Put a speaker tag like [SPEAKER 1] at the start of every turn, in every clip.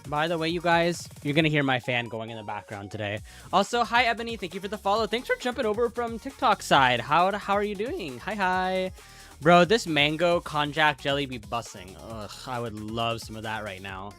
[SPEAKER 1] By the way, you guys, you're gonna hear my fan going in the background today. Also, hi Ebony, thank you for the follow. Thanks for jumping over from TikTok side. How are you doing? Hi. Bro, this mango konjac jelly be bussing. Ugh, I would love some of that right now.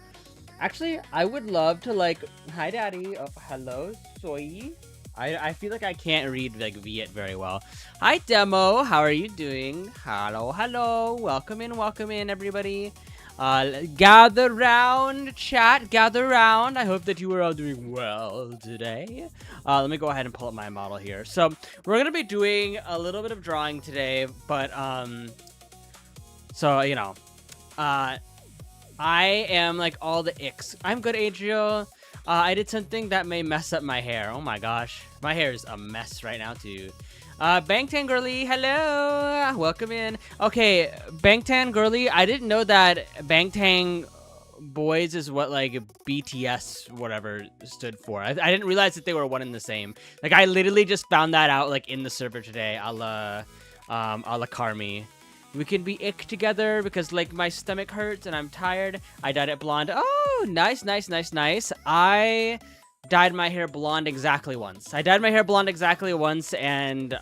[SPEAKER 1] Actually, I would love to like, hi daddy. Oh, hello, soy. I feel like I can't read like Viet very well. Hi Demo, how are you doing? Hello. Welcome in everybody. Gather round, chat, gather round. I hope that you are all doing well today. Let me go ahead and pull up my model here. So we're gonna be doing a little bit of drawing today, but so you know, I am like all the icks. I'm good, Adrio. I did something that may mess up my hair. Oh my gosh, my hair is a mess right now too. Bangtan Girly, hello! Welcome in. Okay, Bangtan Girly, I didn't know that Bangtan Boys is what, like, BTS whatever stood for. I didn't realize that they were one and the same. Like, I literally just found that out, like, in the server today, a la Carmi. We can be ick together because, like, my stomach hurts and I'm tired. I dyed it blonde. Oh, nice. I dyed my hair blonde exactly once. And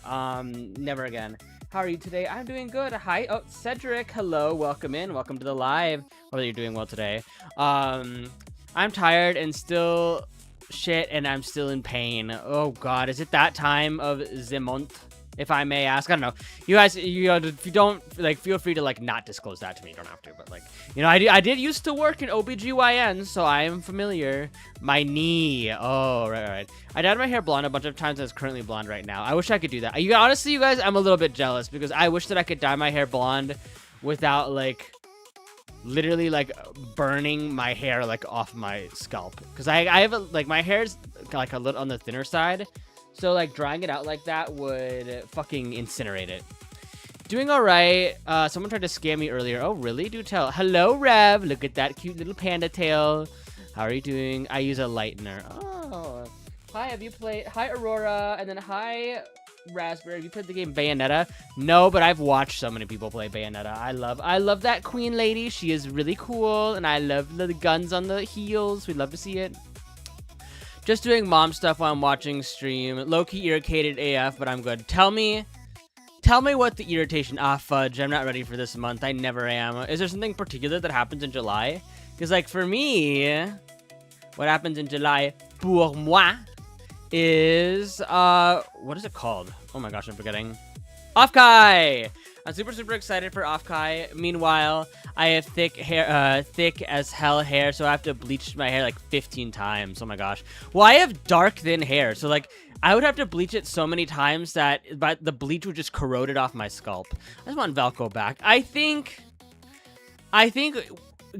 [SPEAKER 1] never again. How are you today? I'm doing good. Hi. Oh, Cedric. Hello. Welcome in. Welcome to the live. Hope you're doing well today. I'm tired and still shit and I'm still in pain. Oh god, is it that time of the month? If I may ask, I don't know. You guys, if you don't, like, feel free to, like, not disclose that to me. You don't have to, but, like, you know, I did used to work in OBGYN, so I am familiar. My knee. Oh, right. I dyed my hair blonde a bunch of times and it's currently blonde right now. I wish I could do that. Honestly, you guys, I'm a little bit jealous because I wish that I could dye my hair blonde without, like, literally, like, burning my hair, like, off my scalp. Because I have, like, my hair's, like, a little on the thinner side. So, like, drying it out like that would fucking incinerate it. Doing all right. Someone tried to scam me earlier. Oh, really? Do tell. Hello, Rev. Look at that cute little panda tail. How are you doing? I use a lightener. Oh. Hi, have you played? Hi, Aurora. And then hi, Raspberry. Have you played the game Bayonetta? No, but I've watched so many people play Bayonetta. I love that queen lady. She is really cool. And I love the guns on the heels. We'd love to see it. Just doing mom stuff while I'm watching stream. Low-key irritated AF, but I'm good. Tell me what the irritation... Ah, fudge. I'm not ready for this month. I never am. Is there something particular that happens in July? Because, like, for me, what happens in July, pour moi, is, what is it called? Oh my gosh, I'm forgetting. Offkai! I'm super excited for Offkai. Meanwhile, I have thick hair, thick as hell hair, so I have to bleach my hair like 15 times. Oh my gosh. Well, I have dark, thin hair, so like I would have to bleach it so many times that the bleach would just corrode it off my scalp. I just want Velcro back. I think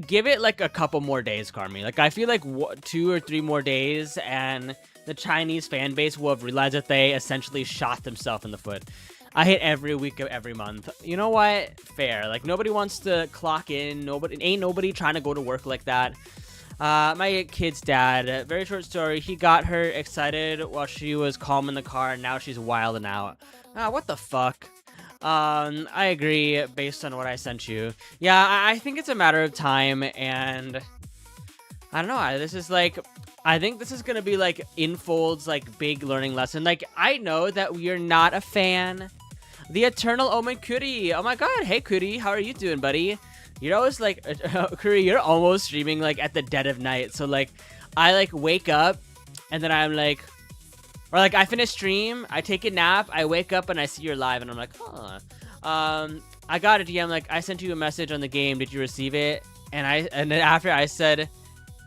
[SPEAKER 1] give it like a couple more days, Carmi. Like I feel like 2 or 3 more days, and the Chinese fan base will have realized that they essentially shot themselves in the foot. I hit every week of every month. You know what? Fair. Like, nobody wants to clock in. Ain't nobody trying to go to work like that. My kid's dad, very short story. He got her excited while she was calm in the car, and now she's wilding out. What the fuck? I agree based on what I sent you. Yeah, I think it's a matter of time, and I don't know. This is like... I think this is going to be, like, Infold's, like, big learning lesson. Like, I know that we are not a fan. The Eternal Omen Kuri. Oh, my God. Hey, Kuri. How are you doing, buddy? You're always, like... Kuri, you're almost streaming, like, at the dead of night. So, like, I, like, wake up, and then I'm, like... Or, like, I finish stream, I take a nap, I wake up, and I see you're live, and I'm like, huh. I got a DM, like, I sent you a message on the game. Did you receive it? And then after I said...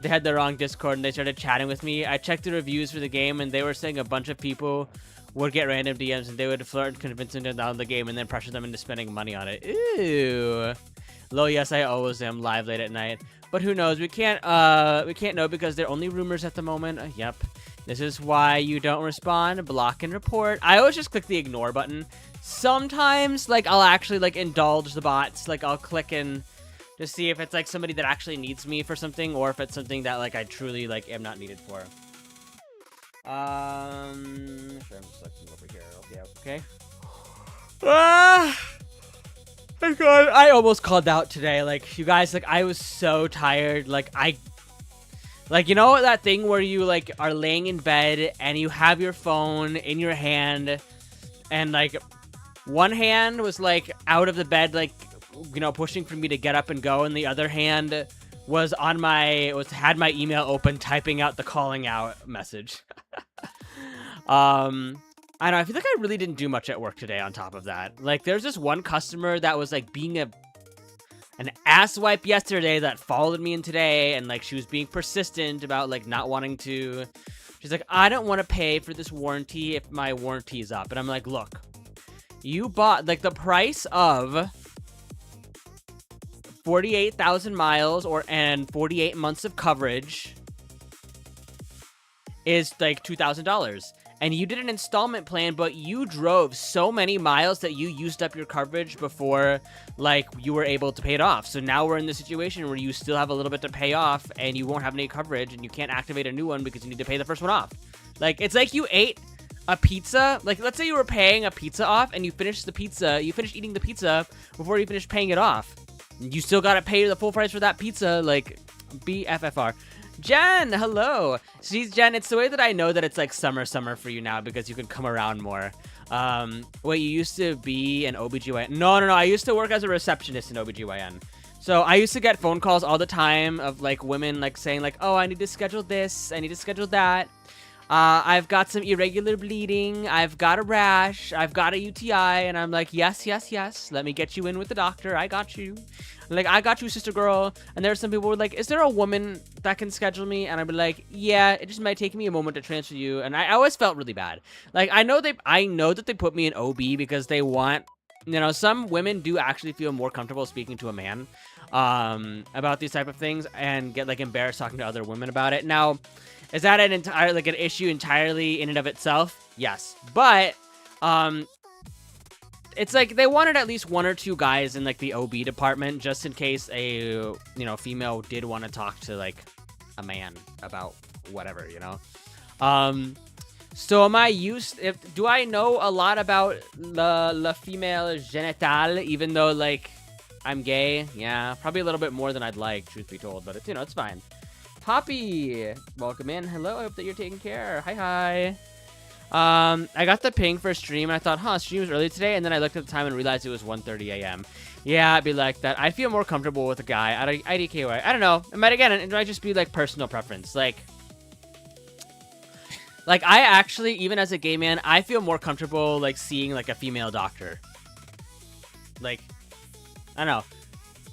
[SPEAKER 1] They had the wrong Discord and they started chatting with me. I checked the reviews for the game and they were saying a bunch of people would get random DMs and they would flirt and convince them to download the game and then pressure them into spending money on it. Ew. Lol, yes, I always am live late at night. But who knows? We can't know because they're only rumors at the moment. Yep. This is why you don't respond, block and report. I always just click the ignore button. Sometimes, like, I'll actually, like, indulge the bots. Like, I'll click and... to see if it's like somebody that actually needs me for something or if it's something that like I truly like am not needed for. Sure, I'm just looking over here. Okay. My God, I almost called out today. Like, you guys, like, I was so tired. Like, Like, you know that thing where you, like, are laying in bed and you have your phone in your hand and, like, one hand was, like, out of the bed, like, you know, pushing for me to get up and go, and the other hand was had my email open, typing out the calling out message. I don't know, I feel like I really didn't do much at work today on top of that. Like, there's this one customer that was, like, being an asswipe yesterday that followed me in today, and, like, she was being persistent about, like, not wanting to. She's like, I don't want to pay for this warranty if my warranty is up. And I'm like, look, you bought, like, the price of 48,000 miles and 48 months of coverage is, like, $2,000. And you did an installment plan, but you drove so many miles that you used up your coverage before, like, you were able to pay it off. So now we're in the situation where you still have a little bit to pay off, and you won't have any coverage, and you can't activate a new one because you need to pay the first one off. Like, it's like you ate a pizza. Like, let's say you were paying a pizza off, and you finished eating the pizza before you finished paying it off. You still gotta pay the full price for that pizza. Like, BFFR. Jen, hello. See, Jen, it's the way that I know that it's like summer for you now because you can come around more. Wait, you used to be an OBGYN? No, I used to work as a receptionist in OBGYN. So I used to get phone calls all the time of like women like saying like, oh, I need to schedule this, I need to schedule that. I've got some irregular bleeding, I've got a rash, I've got a UTI, and I'm like, yes, let me get you in with the doctor, I got you. Like, I got you, sister girl. And there are some people who were like, is there a woman that can schedule me? And I'd be like, yeah, it just might take me a moment to transfer you. And I always felt really bad. Like, I know that they put me in OB because they want, you know, some women do actually feel more comfortable speaking to a man about these type of things and get like embarrassed talking to other women about it. Now, is that an issue entirely in and of itself? Yes. But it's like they wanted at least one or two guys in like the OB department just in case a, you know, female did want to talk to like a man about whatever, you know. So do I know a lot about la female genital, even though like I'm gay? Yeah, probably a little bit more than I'd like, truth be told, but it's, you know, it's fine. Poppy, welcome in. Hello, I hope that you're taking care. Hi. I got the ping for stream, and I thought, stream was early today, and then I looked at the time and realized it was 1:30 a.m. Yeah, I'd be like that. I feel more comfortable with a guy at IDKY. I don't know. It might just be, like, personal preference. Like, I actually, even as a gay man, I feel more comfortable, like, seeing, like, a female doctor. Like, I don't know.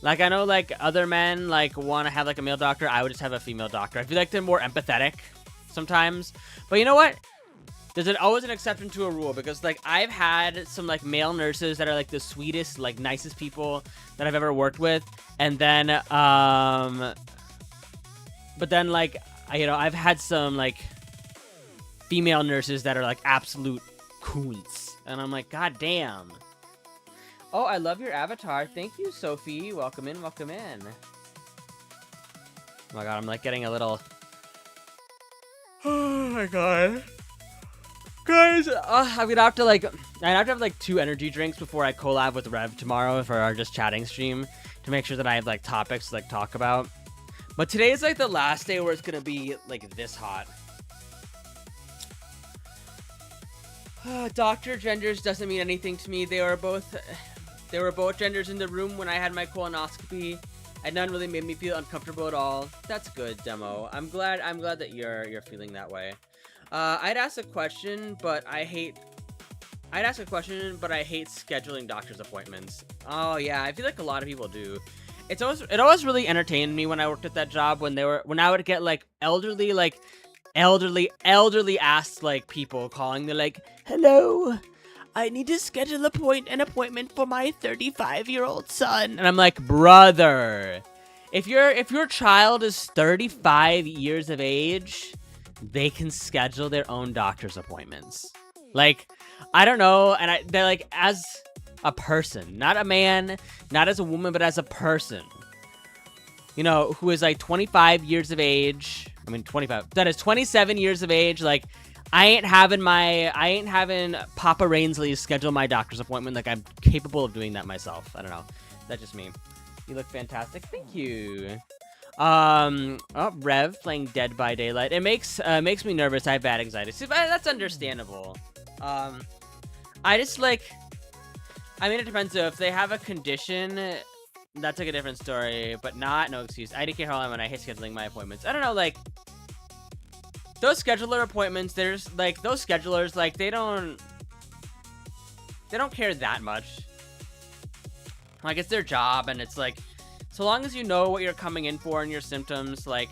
[SPEAKER 1] Like, I know, like, other men, like, want to have, like, a male doctor. I would just have a female doctor. I feel like they're more empathetic sometimes. But you know what? There's always an exception to a rule because, like, I've had some, like, male nurses that are, like, the sweetest, like, nicest people that I've ever worked with. And then, but then, like, you know, I've had some, like, female nurses that are, like, absolute coons. And I'm like, god damn. Oh, I love your avatar. Thank you, Sophie. Welcome in, welcome in. Oh my god, I'm, like, getting a little... Oh my god. Guys, I'm gonna have to have like 2 energy drinks before I collab with Rev tomorrow for our just chatting stream to make sure that I have like topics to like talk about. But today is like the last day where it's gonna be like this hot. Doctor genders doesn't mean anything to me. They were both genders in the room when I had my colonoscopy, and none really made me feel uncomfortable at all. That's good, Demo. I'm glad that you're feeling that way. I'd ask a question, but I hate scheduling doctor's appointments. Oh yeah, I feel like a lot of people do. It always really entertained me when I worked at that job when I would get like elderly ass like people calling. They're like, "Hello, I need to schedule an appointment for my 35-year-old son." And I'm like, brother, if your child is 35 years of age, they can schedule their own doctor's appointments. Like, I don't know, and they're like, as a person, not a man, not as a woman, but as a person, you know, who is like 25 years of age. I mean, 25. That is 27 years of age. Like, I ain't having Papa Rainsley schedule my doctor's appointment. Like, I'm capable of doing that myself. I don't know. That's just me. You look fantastic. Thank you. Oh, Rev playing Dead by Daylight. It makes me nervous. I have bad anxiety. So that's understandable. I just like. I mean, it depends. If they have a condition, that's like a different story. But no excuse. I didn't care how I'm when I hate scheduling my appointments. I don't know, like those scheduler appointments. There's like those schedulers, like they don't care that much. Like it's their job, and it's like, so long as you know what you're coming in for and your symptoms, like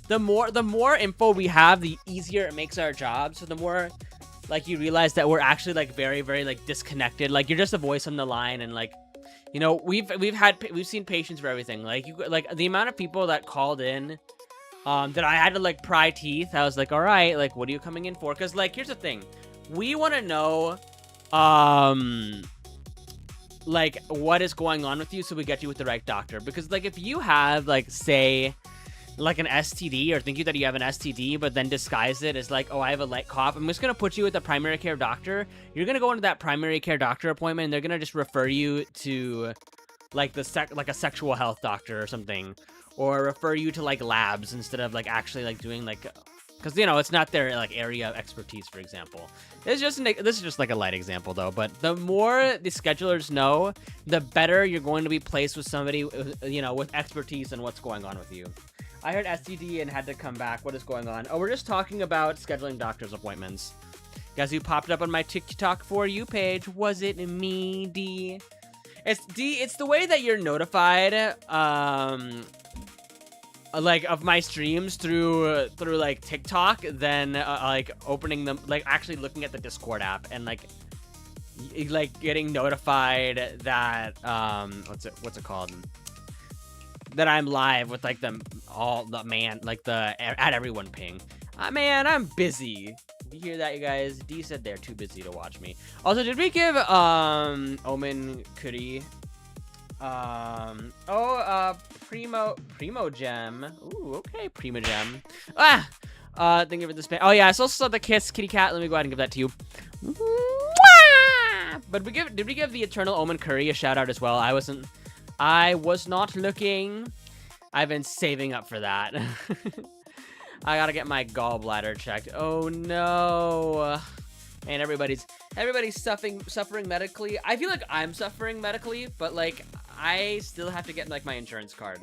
[SPEAKER 1] the more info we have, the easier it makes our job. So the more like you realize that we're actually like very, very like disconnected. Like you're just a voice on the line, and like, you know, we've seen patients for everything. Like like the amount of people that called in, that I had to like pry teeth. I was like, all right, like what are you coming in for? Because like here's the thing, we want to know, like what is going on with you, so we get you with the right doctor. Because like if you have like say like an STD, or think that you have an STD but then disguise it as like, oh, I have a light cough, I'm just gonna put you with a primary care doctor. You're gonna go into that primary care doctor appointment, and they're gonna just refer you to like like a sexual health doctor or something, or refer you to like labs instead of like actually like doing like, because you know it's not their like area of expertise, for example. This is just like a light example though, but the more the schedulers know, the better you're going to be placed with somebody, you know, with expertise in what's going on with you. I heard STD and had to come back. What is going on? Oh, we're just talking about scheduling doctor's appointments. Guys, who popped up on my TikTok For You page? Was it me, D? It's the way that you're notified, like of my streams through like TikTok, then like opening them, like actually looking at the Discord app and like getting notified that what's it called, that I'm live with like the at everyone ping. Man, I'm busy. You hear that, you guys? D said they're too busy to watch me. Also, did we give Omen Curry Primo Gem? Ooh, okay, Primo Gem. Thank you for the spam. Oh yeah, I also saw the kiss, kitty cat. Let me go ahead and give that to you. But did we give the Eternal Omen Curry a shout out as well? I was not looking. I've been saving up for that. I gotta get my gallbladder checked. Oh no. Man, everybody's suffering medically. I feel like I'm suffering medically, but like I still have to get like my insurance card.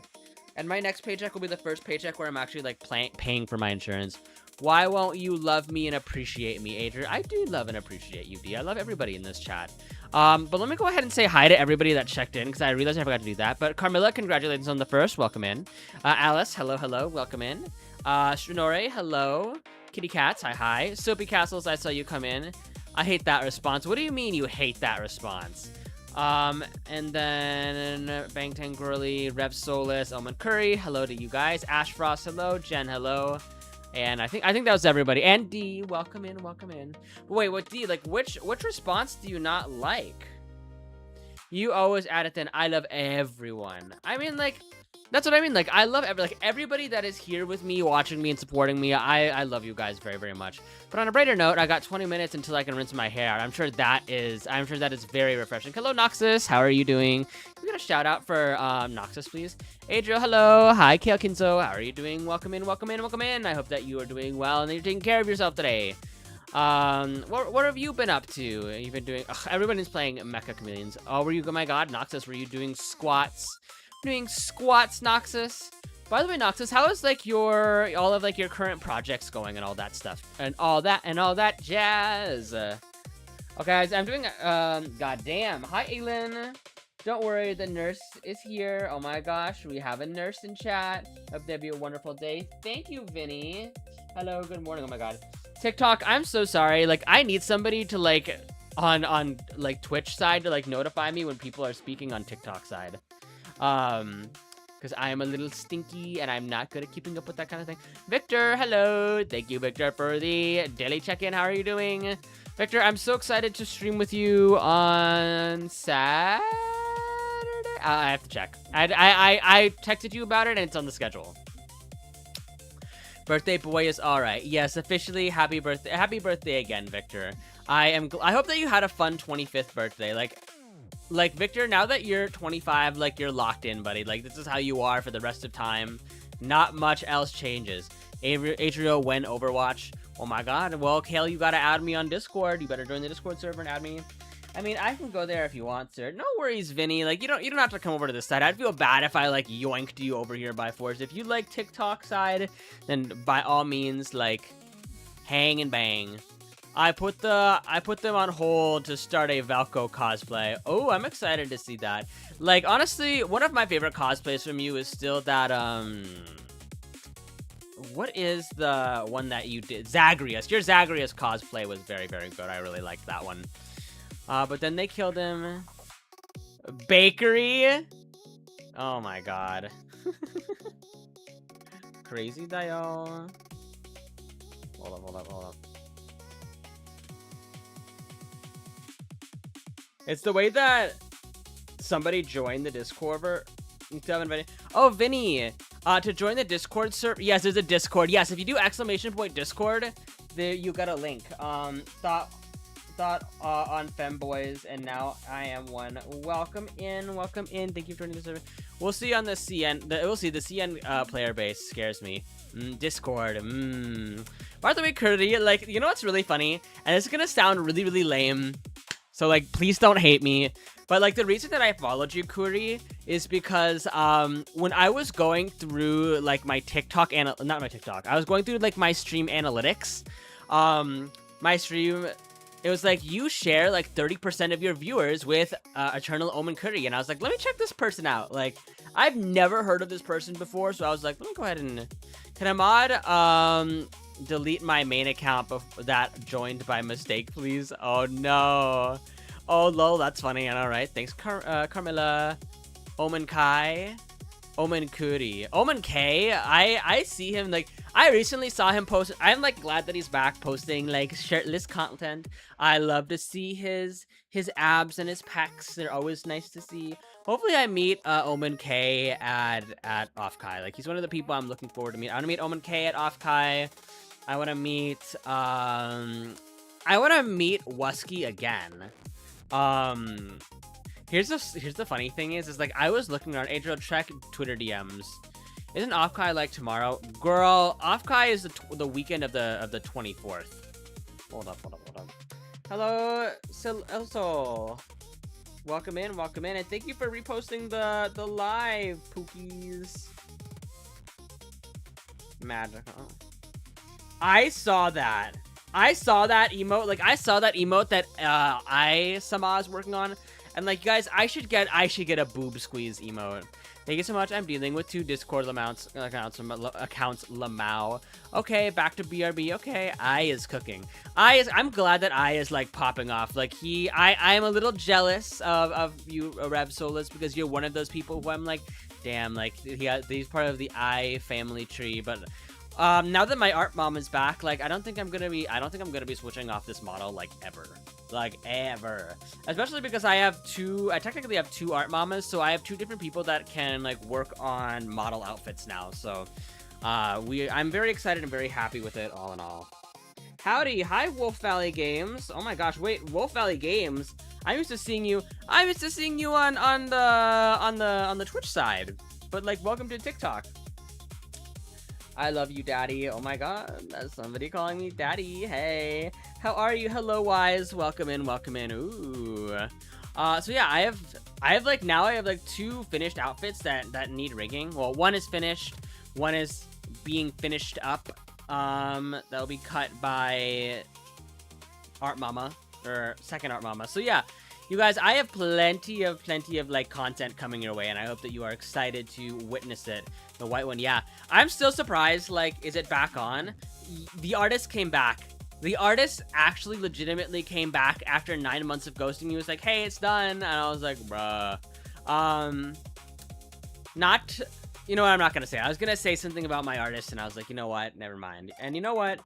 [SPEAKER 1] And my next paycheck will be the first paycheck where I'm actually like paying for my insurance. Why won't you love me and appreciate me, Adrian? I do love and appreciate you, D. I love everybody in this chat. But let me go ahead and say hi to everybody that checked in, because I realized I forgot to do that. But Carmilla, congratulations on the first. Welcome in. Alice, hello. Welcome in. Shinore, hello. Kitty Cats, hi. Soapy Castles, I saw you come in. I hate that response. What do you mean you hate that response? And then Bangtan Girly, Rev Solus, Omen Curry, hello to you guys. Ash Frost, hello. Jen, hello. And I think that was everybody. And D, welcome in. Wait, what, D? Like, which response do you not like? You always add it in. I love everyone. I mean, like, that's what I mean. Like, I love everybody that is here with me, watching me and supporting me. I love you guys very, very much. But on a brighter note, I got 20 minutes until I can rinse my hair. I'm sure that is very refreshing. Hello, Noxus. How are you doing? Can we get a shout out for Noxus, please? Adriel, hello. Hi, Kale Kinzo. How are you doing? Welcome in. I hope that you are doing well and that you're taking care of yourself today. What have you been up to? You've been doing... everybody's playing Mecha Chameleons. Oh, were you... Oh my god, Noxus, were you doing squats? Noxus? By the way, Noxus, how is like all of your current projects going and all that stuff and all that jazz? Okay, guys, I'm doing goddamn. Hi, Aylin. Don't worry, the nurse is here. Oh my gosh, we have a nurse in chat. Hope that'd be a wonderful day. Thank you, Vinny. Hello, good morning. Oh my god, TikTok. I'm so sorry. Like, I need somebody to like on like Twitch side to like notify me when people are speaking on TikTok side. Because I am a little stinky and I'm not good at keeping up with that kind of thing. Victor, hello. Thank you, Victor, for the daily check-in. How are you doing? Victor, I'm so excited to stream with you on Saturday. I have to check. I texted you about it and it's on the schedule. Birthday boy is all right. Yes, officially happy birthday again, Victor. I hope that you had a fun 25th birthday. Like, like, Victor, now that you're 25, like, you're locked in, buddy. Like, this is how you are for the rest of time. Not much else changes. Adrio when Overwatch. Oh my god. Well, Kale, you gotta add me on Discord. You better join the Discord server and add me. I mean, I can go there if you want, sir. No worries, Vinny. Like, you don't have to come over to this side. I'd feel bad if I, like, yoinked you over here by force. If you like TikTok side, then by all means, like, hang and bang. I put them on hold to start a Valko cosplay. Oh, I'm excited to see that. Like, honestly, one of my favorite cosplays from you is still that, what is the one that you did? Zagreus. Your Zagreus cosplay was very, very good. I really liked that one. But then they killed him. Bakery? Oh my god. Crazy Dial. Hold up. It's the way that somebody joined the Discord. Oh, Vinny. To join the Discord server. Yes, there's a Discord. Yes, if you do !Discord, there you got a link. Thought on femboys, and now I am one. Welcome in. Thank you for joining the server. We'll see on the CN. We'll see the CN player base scares me. Discord. By the way, Curdy, like, you know what's really funny? And it's gonna sound really, really lame. So, like, please don't hate me. But, like, the reason that I followed you, Kuri, is because, when I was going through, like, my TikTok, not my TikTok, I was going through, like, my stream analytics, my stream, it was like, you share, like, 30% of your viewers with, Eternal Omen Curry, and I was like, let me check this person out. Like, I've never heard of this person before, so I was like, let me go ahead and, can I mod, delete my main account that joined by mistake, please? Oh no. Oh lol, that's funny. And all right, thanks, Carmilla. Omen Kai, Omen Kuri, Omen K. I see him, like, I recently saw him post. I'm like glad that he's back posting like shirtless content. I love to see his abs and his pecs. They're always nice to see. Hopefully I meet Omen K at Offkai. Like, he's one of the people I'm looking forward to meet. I want to meet Omen K at Offkai. I want to meet Wusky again. Here's the funny thing is like, I was looking around. Adriel, check Twitter DMs. Isn't Offkai like tomorrow? Girl, Offkai is the weekend of the 24th. Hold up. Hello, Elso. Welcome in, and thank you for reposting the live, Pookies. Magic. Oh. I saw that emote. Like, I saw that emote that Sama is working on, and like, you guys, I should get a boob squeeze emote. Thank you so much. I'm dealing with 2 Discord accounts Lamau. Okay, back to BRB. Okay, I is cooking. I'm glad that I is like popping off. Like, I'm a little jealous of you, Rev Solus, because you're one of those people who I'm like, damn, like, he's part of the I family tree, but. Now that my art mom is back, like, I don't think I'm gonna be switching off this model, like, ever. Especially because I technically have 2 art mamas, so I have 2 different people that can, like, work on model outfits now, so, I'm very excited and very happy with it, all in all. Howdy, hi, Wolf Valley Games. Oh my gosh, wait, Wolf Valley Games? I'm used to seeing you on the Twitch side, but, like, welcome to TikTok. I love you, Daddy. Oh my god, that's somebody calling me Daddy. Hey, how are you? Hello, Wise. Welcome in. Ooh. So yeah, I have like 2 finished outfits that need rigging. Well, one is finished, one is being finished up. That'll be cut by Art Mama, or second Art Mama. So yeah, you guys, I have plenty of like content coming your way, and I hope that you are excited to witness it. The white one, yeah. I'm still surprised, like, is it back on? The artist came back. The artist actually legitimately came back after 9 months of ghosting. He was like, hey, it's done. And I was like, bruh. You know what, I'm not gonna say. I was gonna say something about my artist, and I was like, you know what, never mind. And you know what?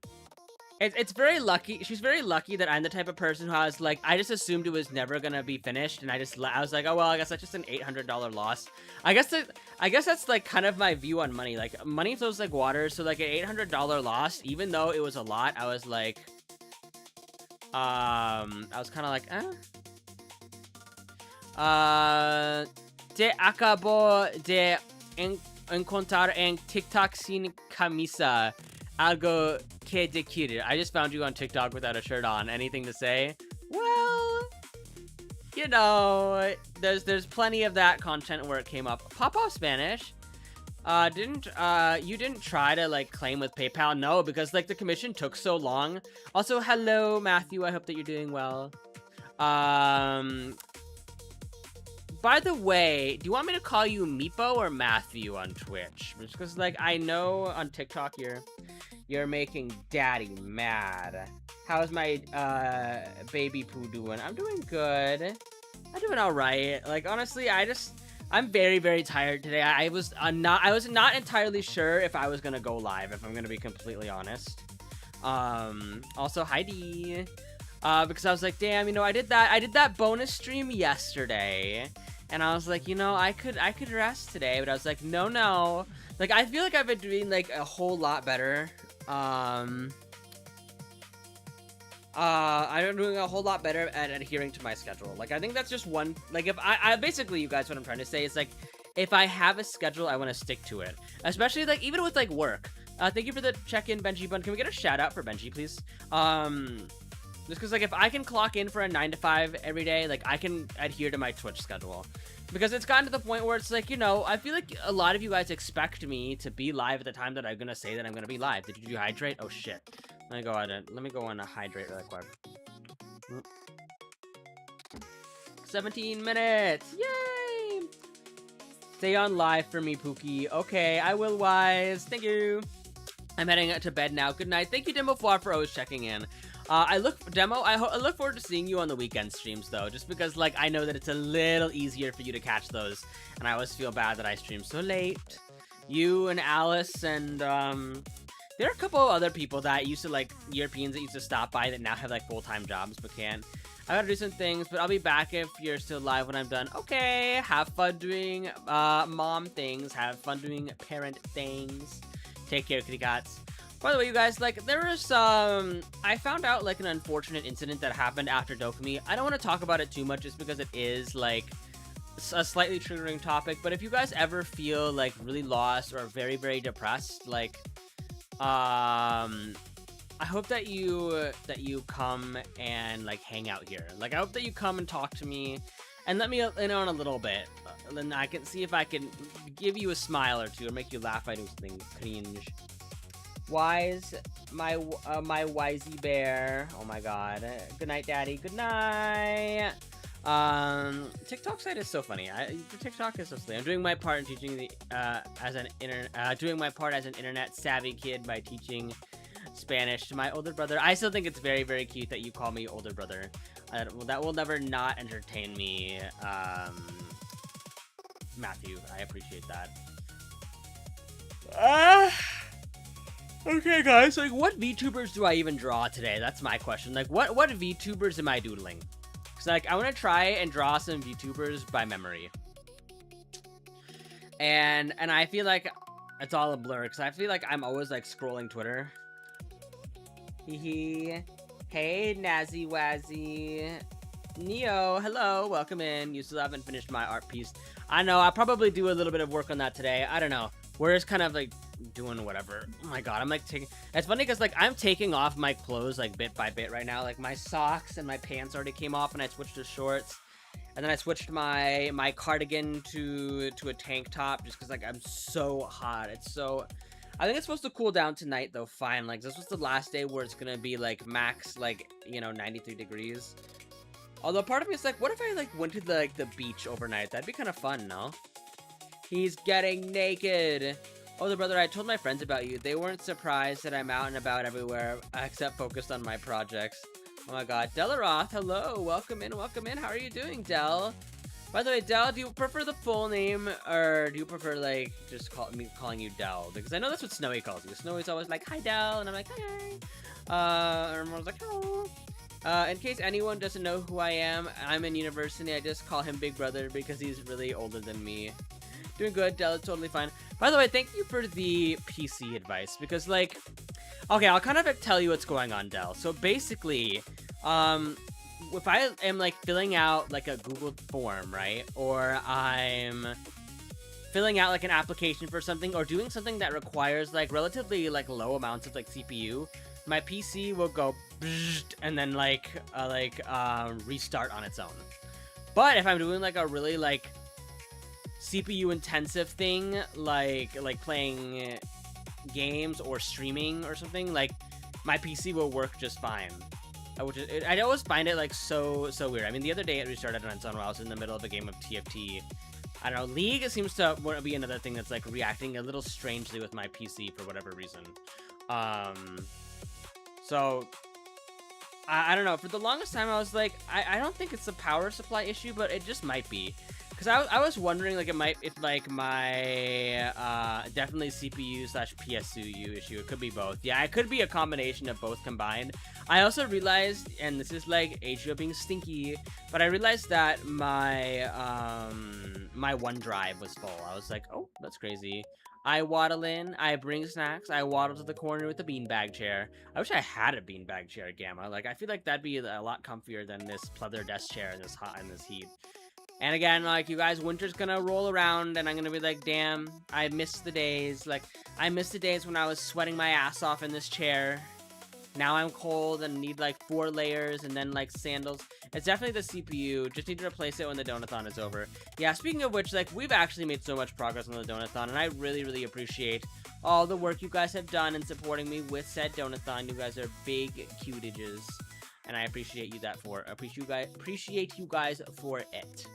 [SPEAKER 1] It's very lucky. She's very lucky that I'm the type of person who has, like, I just assumed it was never gonna be finished, and I was like, oh well, I guess that's just an $800 loss. I guess that's like kind of my view on money. Like, money flows like water, so like an $800 loss, even though it was a lot, I was like, I was kind of like, eh. Te acabo de encontrar en TikTok sin camisa. Algo que decir. I just found you on TikTok without a shirt on. Anything to say? Well, you know, there's plenty of that content where it came up. Pop off Spanish. You didn't try to like claim with PayPal? No, because like the commission took so long. Also, hello Matthew. I hope that you're doing well. By the way, do you want me to call you Meepo or Matthew on Twitch? Just because like I know on TikTok you're making daddy mad. How's my baby poo doing? I'm doing good. I'm doing all right. Like honestly, I'm very, very tired today. I was not entirely sure if I was gonna go live, if I'm gonna be completely honest. Also Heidi, because I was like, damn, you know, I did that bonus stream yesterday, and I was like, you know, I could rest today, but I was like, no, like I feel like I've been doing like a whole lot better. I'm doing a whole lot better at adhering to my schedule. Like, I think that's just one, like, if I basically, you guys, what I'm trying to say is, like, if I have a schedule, I want to stick to it. Especially, like, even with, like, work. Thank you for the check-in, Benji Bun. Can we get a shout-out for Benji, please? Just because, like, if I can clock in for a 9 to 5 every day, like, I can adhere to my Twitch schedule. Because it's gotten to the point where it's like, you know, I feel like a lot of you guys expect me to be live at the time that I'm gonna say that I'm gonna be live. Did you hydrate? Oh, shit. Let me go on a hydrate really quick. 17 minutes! Yay! Stay on live for me, Pookie. Okay, I will, Wise. Thank you. I'm heading to bed now. Good night. Thank you, Demo for always checking in. I look forward to seeing you on the weekend streams, though, just because, like, I know that it's a little easier for you to catch those, and I always feel bad that I stream so late. You and Alice and, there are a couple of other people that used to, like, Europeans that used to stop by that now have, like, full-time jobs but can't. I gotta do some things, but I'll be back if you're still live when I'm done. Okay, have fun doing, mom things. Have fun doing parent things. Take care, kitty cats. By the way, you guys, like, there was, I found out, like, an unfortunate incident that happened after Dokumi. I don't want to talk about it too much just because it is, like, a slightly triggering topic, but if you guys ever feel, like, really lost or very, very depressed, like, I hope that you come and, like, hang out here. Like, I hope that you come and talk to me and let me in on a little bit. Then I can see if I can give you a smile or two or make you laugh by doing something cringe. Wise, my wisey bear. Oh my god. Good night, Daddy. Good night. TikTok site is so funny. TikTok is so silly. I'm doing my part in teaching the doing my part as an internet savvy kid by teaching Spanish to my older brother. I still think it's very, very cute that you call me older brother. That will never not entertain me. Matthew, I appreciate that. Okay, guys, like, what VTubers do I even draw today? That's my question. Like, what VTubers am I doodling? Because, like, I want to try and draw some VTubers by memory. And I feel like it's all a blur, because I feel like I'm always, like, scrolling Twitter. Hee. Hey, Nazzy Wazzy. Neo, hello, welcome in. You still haven't finished my art piece. I know, I'll probably do a little bit of work on that today. I don't know. We're just kind of, like, doing whatever. Oh my god, I'm like taking, it's funny because like I'm taking off my clothes like bit by bit right now. Like my socks and my pants already came off and I switched to shorts, and then I switched my cardigan to a tank top just because like I'm so hot. It's so, I think it's supposed to cool down tonight though. Fine, like this was the last day where it's gonna be like max, like, you know, 93 degrees. Although part of me is like, what if I like went to the beach overnight? That'd be kind of fun, no? He's getting naked. Oh, the brother, I told my friends about you. They weren't surprised that I'm out and about everywhere, except focused on my projects. Oh my god. Delaroth, hello. Welcome in, welcome in. How are you doing, Del? By the way, Del, do you prefer the full name, or do you prefer, like, just calling you Del? Because I know that's what Snowy calls you. Snowy's always like, hi, Del, and I'm like, hi. And everyone's like, hello. In case anyone doesn't know who I am, I'm in university. I just call him Big Brother because he's really older than me. Doing good, Del, it's totally fine. By the way, thank you for the PC advice, because, like, okay, I'll kind of tell you what's going on, Del. So, basically, if I am like filling out like a Google form, right, or I'm filling out like an application for something or doing something that requires like relatively like low amounts of like CPU, my PC will go and then restart on its own. But if I'm doing like a really like CPU intensive thing, like playing games or streaming or something, like my PC will work just fine. I always find it like so weird. I mean, the other day it restarted on its own while I was in the middle of a game of TFT. I don't know, League seems to be another thing that's like reacting a little strangely with my PC for whatever reason. So I don't know. For the longest time, I was like, I don't think it's a power supply issue, but it just might be. Because I was wondering, like, if like my definitely CPU / PSU issue. It could be both. Yeah, it could be a combination of both combined. I also realized, and this is like HBO being stinky, but I realized that my my OneDrive was full. I was like, oh, that's crazy. I waddle in, I bring snacks, I waddle to the corner with a beanbag chair. I wish I had a beanbag chair, Gamma. Like, I feel like that'd be a lot comfier than this pleather desk chair in this heat. And again, like, you guys, winter's gonna roll around, and I'm gonna be like, damn, I miss the days. Like, I miss the days when I was sweating my ass off in this chair. Now I'm cold and need, like, 4 layers and then, like, sandals. It's definitely the CPU. Just need to replace it when the Donathon is over. Yeah, speaking of which, like, we've actually made so much progress on the Donathon, and I really, really appreciate all the work you guys have done in supporting me with said Donathon. You guys are big cutages, and I appreciate you appreciate you guys for it.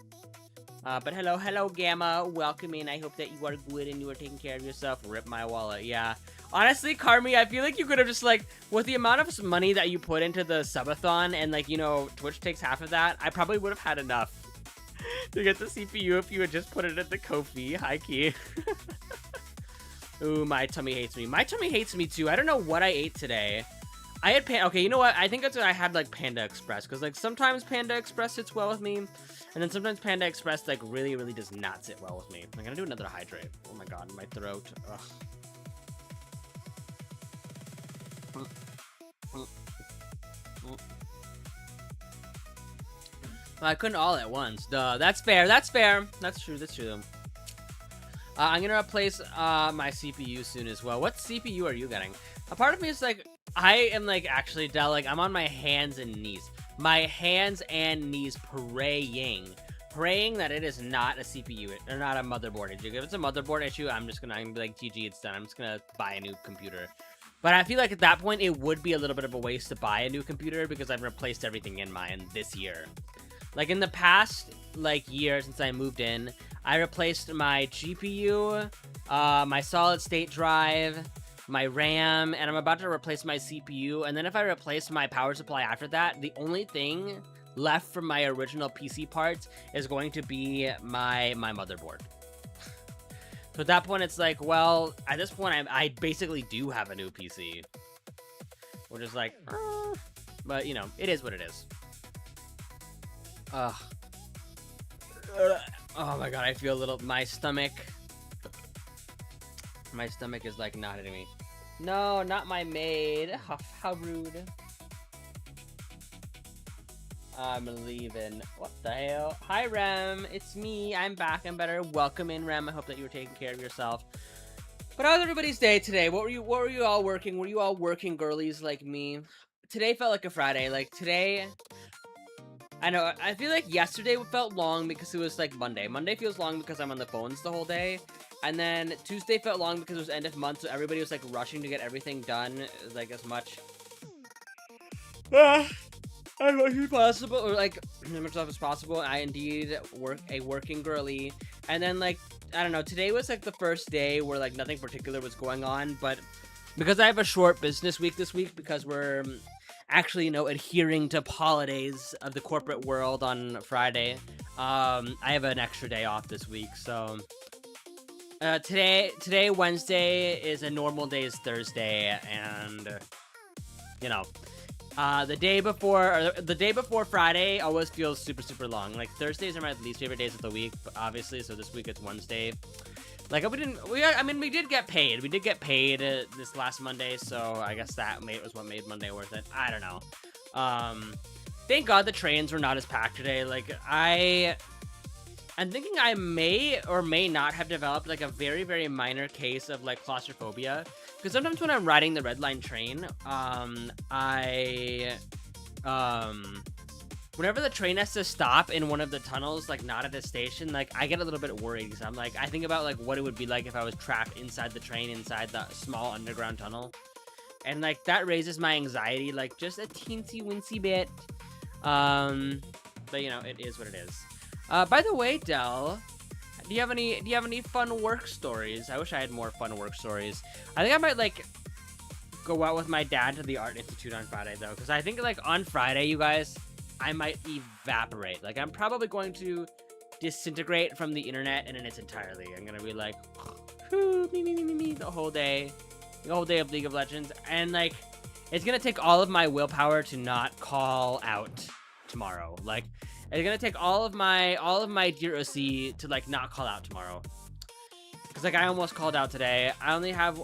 [SPEAKER 1] But hello, Gamma. Welcome in. I hope that you are good and you are taking care of yourself. Rip my wallet. Yeah. Honestly, Carmi, I feel like you could have just, like, with the amount of money that you put into the Subathon, and, like, you know, Twitch takes half of that, I probably would have had enough to get the CPU if you had just put it at the Ko-fi. High key. Ooh, my tummy hates me. My tummy hates me, too. I don't know what I ate today. I had okay, you know what? I think that's what I had, like, Panda Express, because, like, sometimes Panda Express sits well with me, and then sometimes Panda Express, like, really, really does not sit well with me. I'm gonna do another hydrate. Oh my god, my throat. Ugh. Well, I couldn't all at once. Duh. That's fair. That's fair. That's true. That's true. I'm gonna replace my CPU soon as well. What CPU are you getting? A part of me is like, I am like actually, Del, like I'm on my hands and knees. My hands and knees praying that it is not a CPU or not a motherboard issue. If it's a motherboard issue, I'm gonna be like, GG, it's done. I'm just gonna buy a new computer. But I feel like at that point, it would be a little bit of a waste to buy a new computer because I've replaced everything in mine this year. Like in the past, like year since I moved in, I replaced my GPU, my solid state drive, my RAM, and I'm about to replace my CPU. And then if I replace my power supply after that, the only thing left from my original PC parts is going to be my motherboard. So at that point, it's like, well, at this point, I basically do have a new PC. We're just like, but, you know, it is what it is. Oh my god, I feel a little, my stomach is, like, not hitting me. No, not my maid. How rude. I'm leaving. What the hell? Hi, Rem. It's me. I'm back. I'm better. Welcome in, Rem. I hope that you were taking care of yourself. But how was everybody's day today? What were you all working? Were you all working girlies like me? Today felt like a Friday. Like, today, I know, I feel like yesterday felt long because it was, like, Monday. Monday feels long because I'm on the phones the whole day. And then Tuesday felt long because it was end of month, so everybody was, like, rushing to get everything done, like, as much as much as possible, or like as much stuff as possible. I indeed working girly. And then, like, I don't know, today was like the first day where like nothing particular was going on, but because I have a short business week this week, because we're actually, you know, adhering to holidays of the corporate world on Friday, I have an extra day off this week. So today Wednesday is a normal day, is Thursday, and you know, the day before Friday always feels super long. Like, Thursdays are my least favorite days of the week, obviously, so this week it's Wednesday. Like, I mean, we did get paid. We did get paid this last Monday, so I guess that was what made Monday worth it. I don't know. Thank God the trains were not as packed today. Like, I'm thinking I may or may not have developed like a very, very minor case of like claustrophobia. Because sometimes when I'm riding the Red Line train, whenever the train has to stop in one of the tunnels, like not at a station, like I get a little bit worried because I'm like, I think about like what it would be like if I was trapped inside the train, inside the small underground tunnel. And like that raises my anxiety, like just a teensy wincy bit. But you know, it is what it is. By the way, Del, do you have any fun work stories? I wish I had more fun work stories. I think I might like go out with my dad to the Art Institute on Friday though, because I think like on Friday, you guys, I might evaporate. Like I'm probably going to disintegrate from the internet and in its entirety. I'm gonna be like, me the whole day of League of Legends, and like it's gonna take all of my willpower to not call out tomorrow. Like it's gonna take all of my dear OC to like not call out tomorrow. Cause like I almost called out today. I only have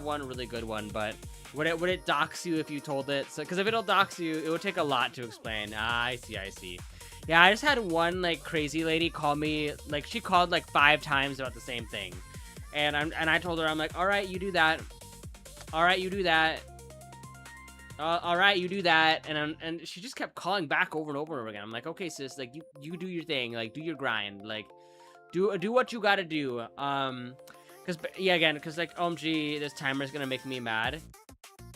[SPEAKER 1] one really good one, but would it dox you if you told it? So, cause if it'll dox you, it would take a lot to explain. I see. Yeah, I just had one like crazy lady call me. Like she called like 5 times about the same thing, and I told her, I'm like, all right, you do that. All right, you do that. All right, you do that. And she just kept calling back over and over again. I'm like, okay, sis, like you do your thing, like do your grind, like do what you gotta do. Cause like OMG, this timer is gonna make me mad.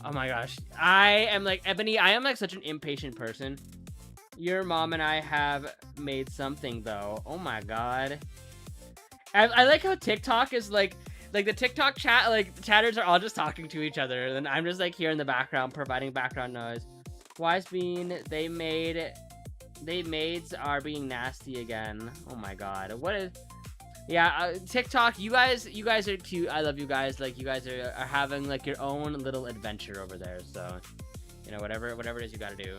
[SPEAKER 1] Oh my gosh, I am like Ebony. I am like such an impatient person. Your mom and I have made something though. Oh my god. I like how TikTok is like the TikTok chat, like the chatters are all just talking to each other, and I'm just like here in the background providing background noise. Wise Bean, they maids are being nasty again. Oh my god, what is? Yeah, TikTok, you guys are cute. I love you guys. Like you guys are having like your own little adventure over there. So, you know, whatever it is you gotta do.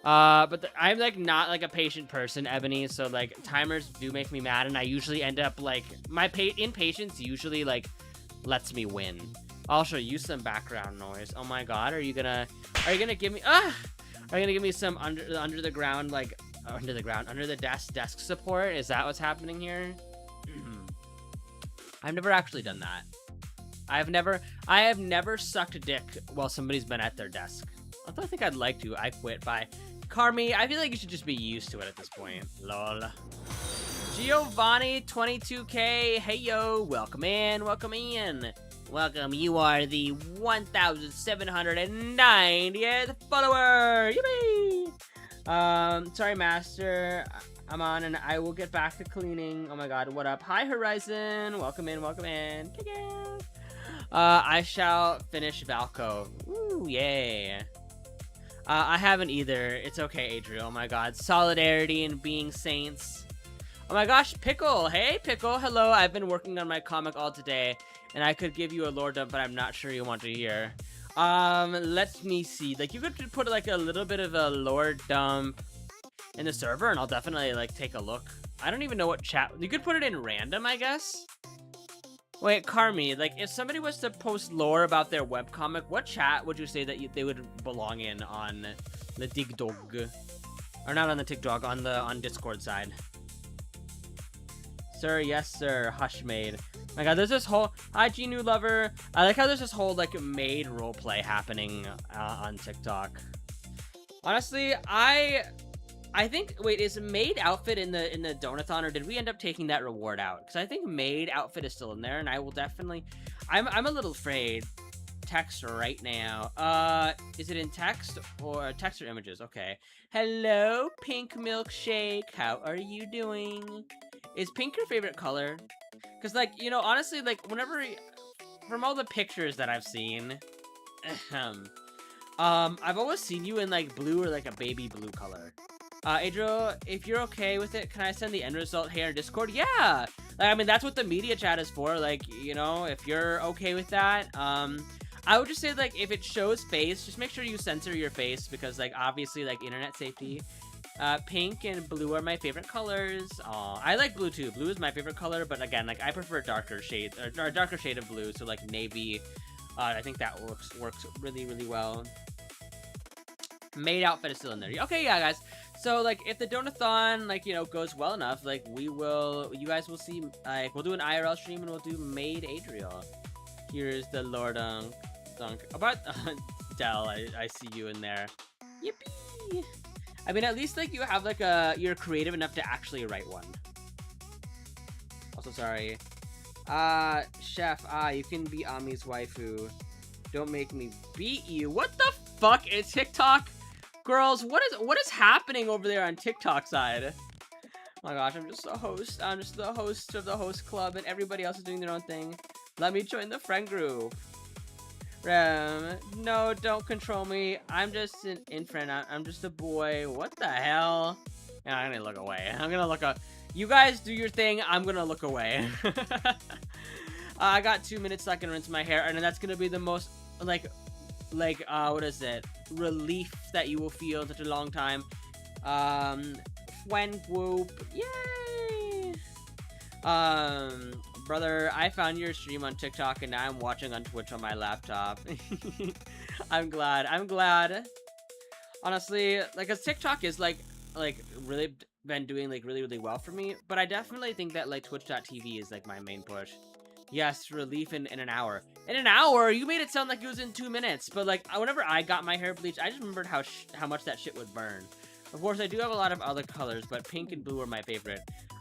[SPEAKER 1] But I'm like not like a patient person, Ebony, so like timers do make me mad, and I usually end up like my impatience usually like lets me win. I'll show you some background noise. Oh my god, are you gonna give me are you gonna give me some under the desk support? Is that what's happening here? I've never actually done that. I have never sucked a dick while somebody's been at their desk. Although I think I'd like to. I quit by Carmi. I feel like you should just be used to it at this point. Lol. Giovanni 22K. Hey yo, welcome in. Welcome. You are the 1,790th follower. Yippee! Sorry, Master. I'm on, and I will get back to cleaning. Oh my god, what up? Hi, Horizon. Welcome in. I shall finish Valco. Ooh, yay. I haven't either. It's okay, Adriel. Oh my god. Solidarity and being saints. Oh my gosh, Pickle. Hey, Pickle. Hello. I've been working on my comic all today, and I could give you a lore dump, but I'm not sure you want to hear. Let me see. Like, you could put like a little bit of a lore dump in the server, and I'll definitely like take a look. I don't even know what chat. You could put it in random, I guess. Wait, Carmi, like if somebody was to post lore about their webcomic, what chat would you say that they would belong in on the TikTok? Or not on the TikTok, on Discord side. Sir, yes sir, hush maid. My god, there's this whole IG new lover. I like how there's this whole like maid roleplay happening on TikTok. Honestly, I think, wait, is maid outfit in the donathon, or did we end up taking that reward out? Because I think maid outfit is still in there, and I will definitely, I'm a little afraid. Text right now. Is it in text or images? Okay. Hello, pink milkshake. How are you doing? Is pink your favorite color? Because like, you know, honestly, like whenever, from all the pictures that I've seen, I've always seen you in like blue or like a baby blue color. Adriel, if you're okay with it, can I send the end result here in Discord? Yeah! Like, I mean, that's what the media chat is for. Like, you know, if you're okay with that, I would just say, like, if it shows face, just make sure you censor your face, because, like, obviously, like, internet safety. Pink and blue are my favorite colors. Aw, I like blue, too. Blue is my favorite color, but, again, like, I prefer darker shades, or a darker shade of blue, so, like, navy. I think that works really, really well. Maid outfit is still in there. Okay, yeah, guys. So, like, if the donathon, like, you know, goes well enough, like, you guys will see, like, we'll do an IRL stream and we'll do Maid Adriel. Here's the Lord Dunk. About, Del, I see you in there. Yippee! I mean, at least, like, you have, like, you're creative enough to actually write one. Also, sorry. Chef, you can be Ami's waifu. Don't make me beat you. What the fuck is TikTok? Girls, what is happening over there on TikTok side? Oh my gosh, I'm just the host. I'm just the host of the host club, and everybody else is doing their own thing. Let me join the friend group. No, don't control me. I'm just an infant. I'm just a boy. What the hell? Yeah, I'm gonna look away. I'm gonna look up. You guys do your thing. I'm gonna look away. I got 2 minutes so I can rinse my hair, and that's gonna be the most what is it? Relief that you will feel in such a long time. When whoop, yay! Brother, I found your stream on TikTok and now I'm watching on Twitch on my laptop. I'm glad. Honestly, like, cause TikTok is like really been doing like really well for me, but I definitely think that like Twitch.tv is like my main push. Yes, relief in an hour. In an hour? You made it sound like it was in 2 minutes. But, like, whenever I got my hair bleached, I just remembered how much that shit would burn. Of course, I do have a lot of other colors, but pink and blue are my favorite.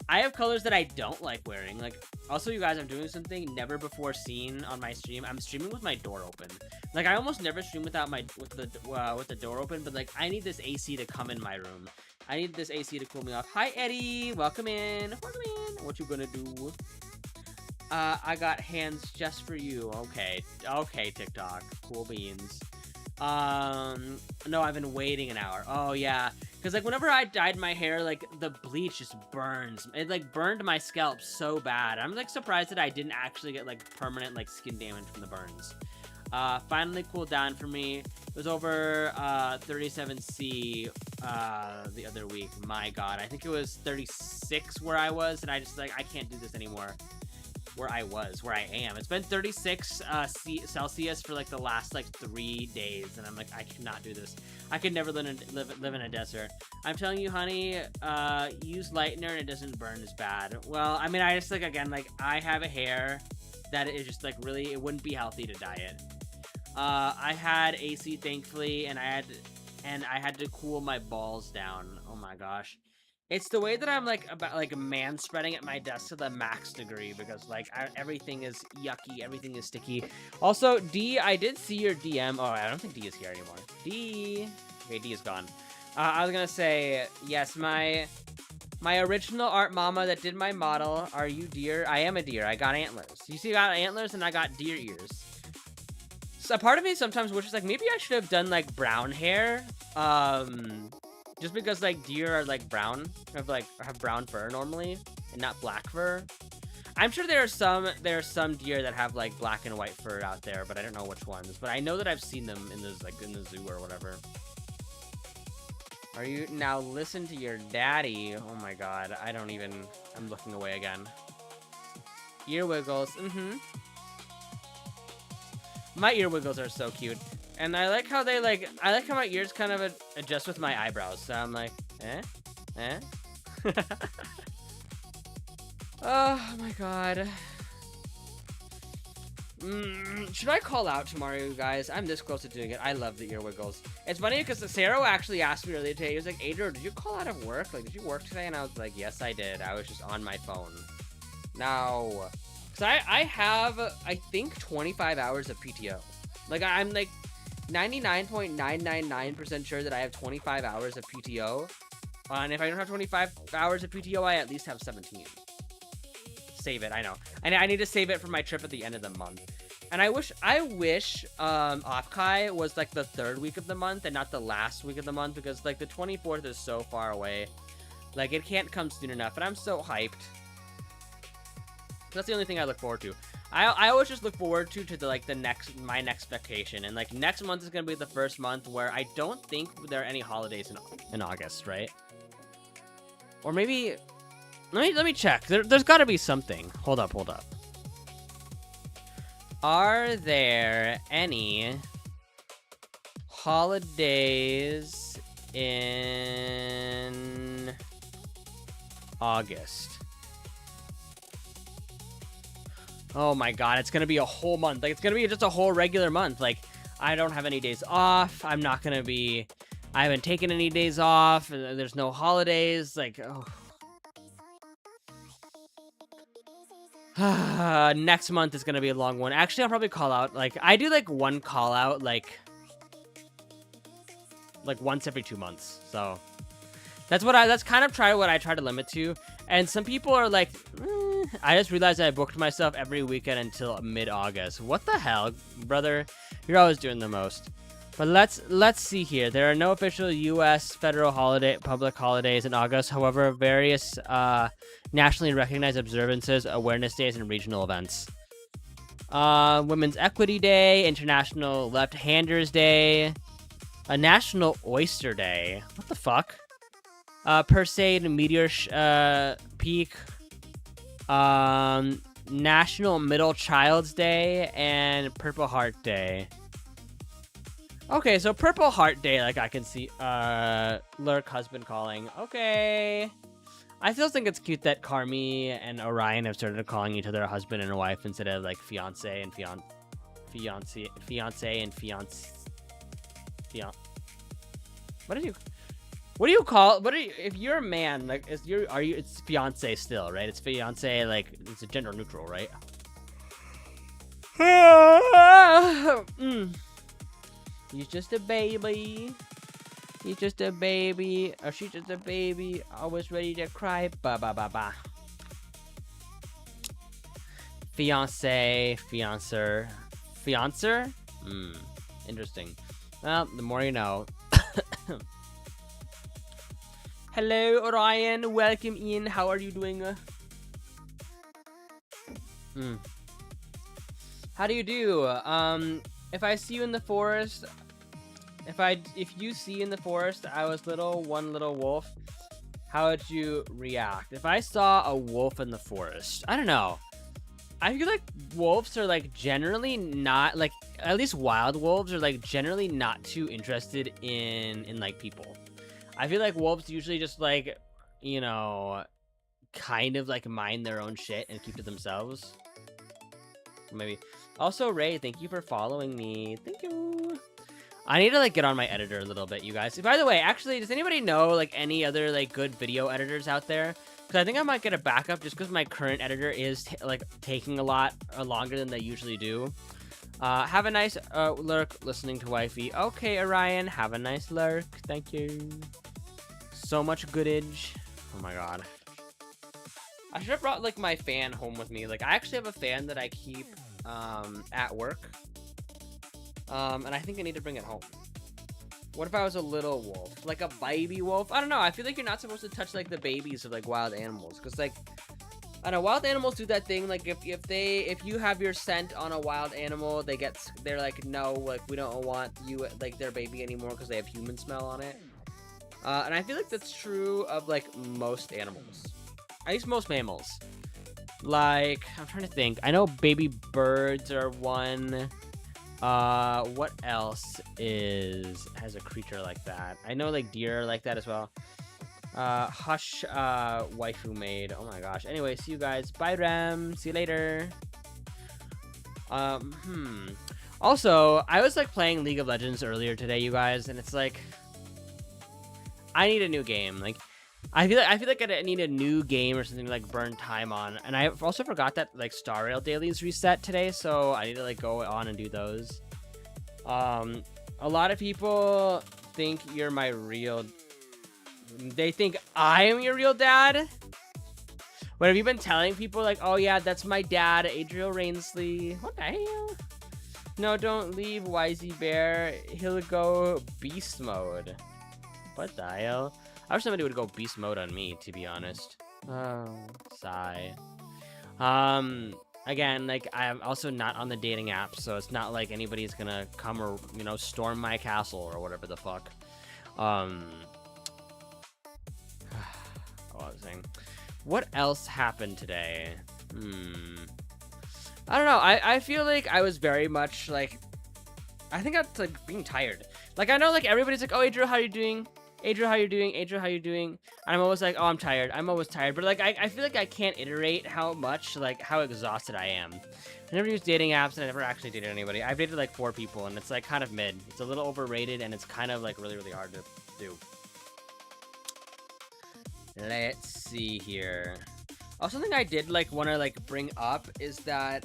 [SPEAKER 1] I have colors that I don't like wearing. Like, also, you guys, I'm doing something never before seen on my stream. I'm streaming with my door open. Like, I almost never stream without with the door open, but, like, I need this AC to come in my room. I need this AC to cool me off. Hi, Eddie. Welcome in. Welcome in. What you gonna do? I got hands just for you. Okay, TikTok. Cool beans. No, I've been waiting an hour. Oh, yeah. Because, like, whenever I dyed my hair, like, the bleach just burns. It, like, burned my scalp so bad. I'm, like, surprised that I didn't actually get, like, permanent, like, skin damage from the burns. Finally cooled down for me. It was over, 37C, the other week. My God. I think it was 36 where I was, and I just, like, I can't do this anymore. Where I am. It's been 36 Celsius for like the last like 3 days, and I'm like, I cannot do this. I could never live in a desert. I'm telling you, honey, use lightener and it doesn't burn as bad. Well, I mean, I just like, again, like, I have a hair that is just like really, it wouldn't be healthy to dye it. I had AC, thankfully, and I had to cool my balls down. Oh my gosh. It's the way that I'm, like, man-spreading at my desk to the max degree, because, like, everything is yucky, everything is sticky. Also, D, I did see your DM. Oh, I don't think D is here anymore. D. Okay, D is gone. I was gonna say, yes, my original art mama that did my model, are you deer? I am a deer. I got antlers. You see, I got antlers, and I got deer ears. So, a part of me sometimes wishes, like, maybe I should have done, like, brown hair. Just because, like, deer are, like, brown, have brown fur normally, and not black fur. I'm sure there are some deer that have, like, black and white fur out there, but I don't know which ones. But I know that I've seen them in those, like, in the zoo or whatever. Are you now listen to your daddy? Oh my God, I'm looking away again. Ear wiggles, My ear wiggles are so cute. And I like how I like how my ears kind of adjust with my eyebrows. So I'm like, Oh my God. Should I call out tomorrow, you guys? I'm this close to doing it. I love the ear wiggles. It's funny because Sarah actually asked me earlier today. He was like, Adriel, did you call out of work? Like, did you work today? And I was like, yes, I did. I was just on my phone. No. Because I have, I think, 25 hours of PTO. Like, I'm like 99.999% sure that I have 25 hours of PTO. And if I don't have 25 hours of PTO, I at least have 17. Save it, I know. I need to save it for my trip at the end of the month. And I wish Offkai was like the 3rd week of the month and not the last week of the month, because like the 24th is so far away. Like, it can't come soon enough, and I'm so hyped. That's the only thing I look forward to. I always just look forward to my next vacation, and like next month is gonna be the first month where I don't think there are any holidays in August, right? Or maybe let me check. There's got to be something. Hold up. Are there any holidays in August. Oh my god, it's gonna be a whole month. Like, it's gonna be just a whole regular month. Like, I don't have any days off. I haven't taken any days off. There's no holidays. Like, oh. Next month is gonna be a long one. Actually, I'll probably call out. Like, I do like one call out like once every 2 months. So that's kind of what I try to limit to. And some people are like, I just realized I booked myself every weekend until mid-August. What the hell, brother? You're always doing the most. But let's see here. There are no official U.S. federal public holidays in August. However, various nationally recognized observances, awareness days, and regional events. Women's Equity Day, International Left-Handers Day, a National Oyster Day. What the fuck? Perseid Meteor Peak, National Middle Child's Day, and Purple Heart Day. Okay, so Purple Heart Day, like I can see, Lurk Husband Calling. Okay. I still think it's cute that Carmi and Orion have started calling each other a husband and a wife instead of like fiance and fiance. What do you call? If you're a man? Like, it's fiance still, right? It's fiance, like it's a gender neutral, right? He's just a baby. He's just a baby. Or she's just a baby. Always ready to cry. Ba ba ba ba. Fiance. Interesting. Well, the more you know. Hello, Orion. Welcome in. How are you doing? How do you do? If I see you in the forest, if you see in the forest, I was one little wolf, how would you react? If I saw a wolf in the forest, I don't know. I feel like wolves are like generally not like, at least wild wolves are like generally not too interested in like people. I feel like wolves usually just like, you know, kind of like mind their own shit and keep to themselves. Maybe. Also, Ray, thank you for following me. Thank you. I need to like get on my editor a little bit, you guys. By the way, actually, does anybody know like any other like good video editors out there? Because I think I might get a backup just because my current editor is like taking a lot longer than they usually do. Have a nice lurk listening to wifey. Okay, Orion, have a nice lurk. Thank you. So much goodage. Oh my god. I should have brought like my fan home with me. Like I actually have a fan that I keep at work. And I think I need to bring it home. What if I was a little wolf? Like a baby wolf? I don't know. I feel like you're not supposed to touch like the babies of like wild animals. Cause like, I know wild animals do that thing. Like if you have your scent on a wild animal, they're like, no, like we don't want you like their baby anymore because they have human smell on it. And I feel like that's true of like most animals. At least most mammals. Like, I'm trying to think. I know baby birds are one. What else has a creature like that? I know like deer are like that as well. Hush, waifu maid. Oh my gosh. Anyway, see you guys. Bye, Rem. See you later. Also, I was like playing League of Legends earlier today, you guys, and it's like I need a new game. Like I feel like I need a new game or something to like burn time on. And I also forgot that like Star Rail dailies reset today, so I need to like go on and do those. A lot of people think you're my real. They think I am your real dad. What have you been telling people? Like, oh yeah, that's my dad, Adriel Rainsley. What the hell? No, don't leave, Wisey Bear. He'll go beast mode. What the hell? I wish somebody would go beast mode on me, to be honest. Oh, sigh. Again, like, I'm also not on the dating app, so it's not like anybody's gonna come or, you know, storm my castle or whatever the fuck. What was I saying? What else happened today? I don't know. I feel like I was very much, like, I think I was, like, being tired. Like, I know, like, everybody's like, oh, Adriel, how are you doing? Adriel, how you doing? Adriel, how you doing? And I'm always like, oh, I'm tired. I'm always tired. But like, I feel like I can't iterate how much, like, how exhausted I am. I never used dating apps, and I never actually dated anybody. I've dated like 4 people, and it's like kind of mid. It's a little overrated, and it's kind of like really, really hard to do. Let's see here. Oh, something I did like want to like bring up is that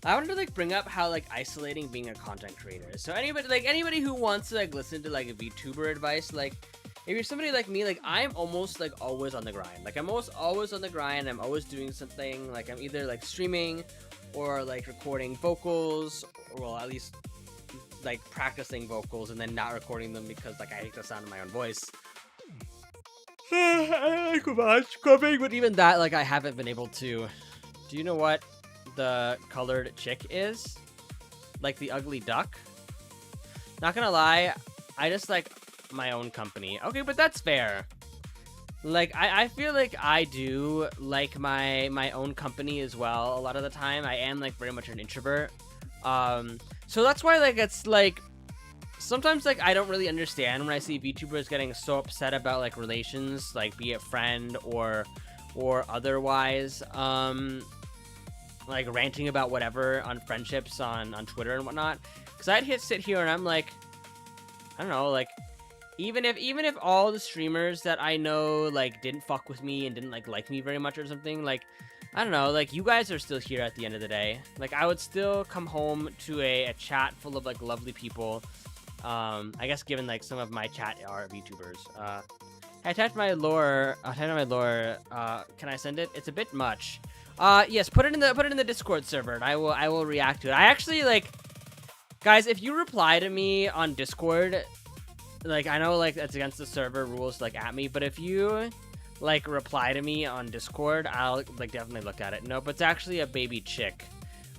[SPEAKER 1] I wanted to like bring up how like isolating being a content creator is. So anybody who wants to like listen to like a VTuber advice, like if you're somebody like me, like I'm almost like always on the grind. Like I'm almost always on the grind. I'm always doing something. Like I'm either like streaming or like recording vocals, or well, at least like practicing vocals and then not recording them because like I hate the sound of my own voice. I like watch, but even that, like I haven't been able to. Do you know what the colored chick is? Like the ugly duck? Not gonna lie, I just like my own company. Okay, but that's fair. Like I feel like I do like my own company as well. A lot of the time I am like very much an introvert. So that's why like it's like sometimes like I don't really understand when I see VTubers getting so upset about like relations, like be it friend or otherwise, like ranting about whatever on friendships on Twitter and whatnot. Because I'd sit here and I'm like, I don't know, like even if all the streamers that I know like didn't fuck with me and didn't like me very much or something, like I don't know, like you guys are still here at the end of the day. Like I would still come home to a chat full of like lovely people. I guess given like some of my chat are VTubers. I attached my lore. Can I send it? It's a bit much. Yes, put it in the Discord server, and I will react to it. I actually like, guys, if you reply to me on Discord, like I know like that's against the server rules, like at me, but if you like reply to me on Discord, I'll like definitely look at it. Nope, it's actually a baby chick.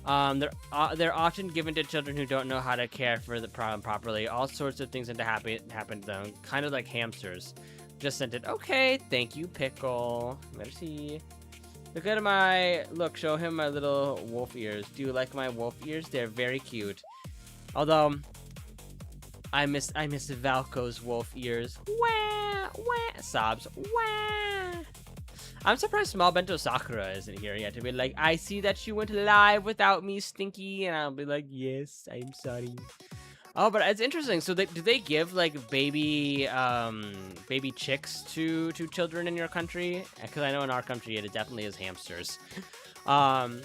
[SPEAKER 1] They're often given to children who don't know how to care for the problem properly. All sorts of things happen to them, kind of like hamsters. Just sent it. Okay, thank you, Pickle. Merci. Look at my look. Show him my little wolf ears. Do you like my wolf ears? They're very cute. Although I miss Valko's wolf ears. Wah wah sobs. Wah. I'm surprised Small Bento Sakura isn't here yet to be like, I see that you went live without me, Stinky, and I'll be like, yes, I'm sorry. Oh, but it's interesting. So do they give like baby chicks to children in your country? Because I know in our country it definitely is hamsters. But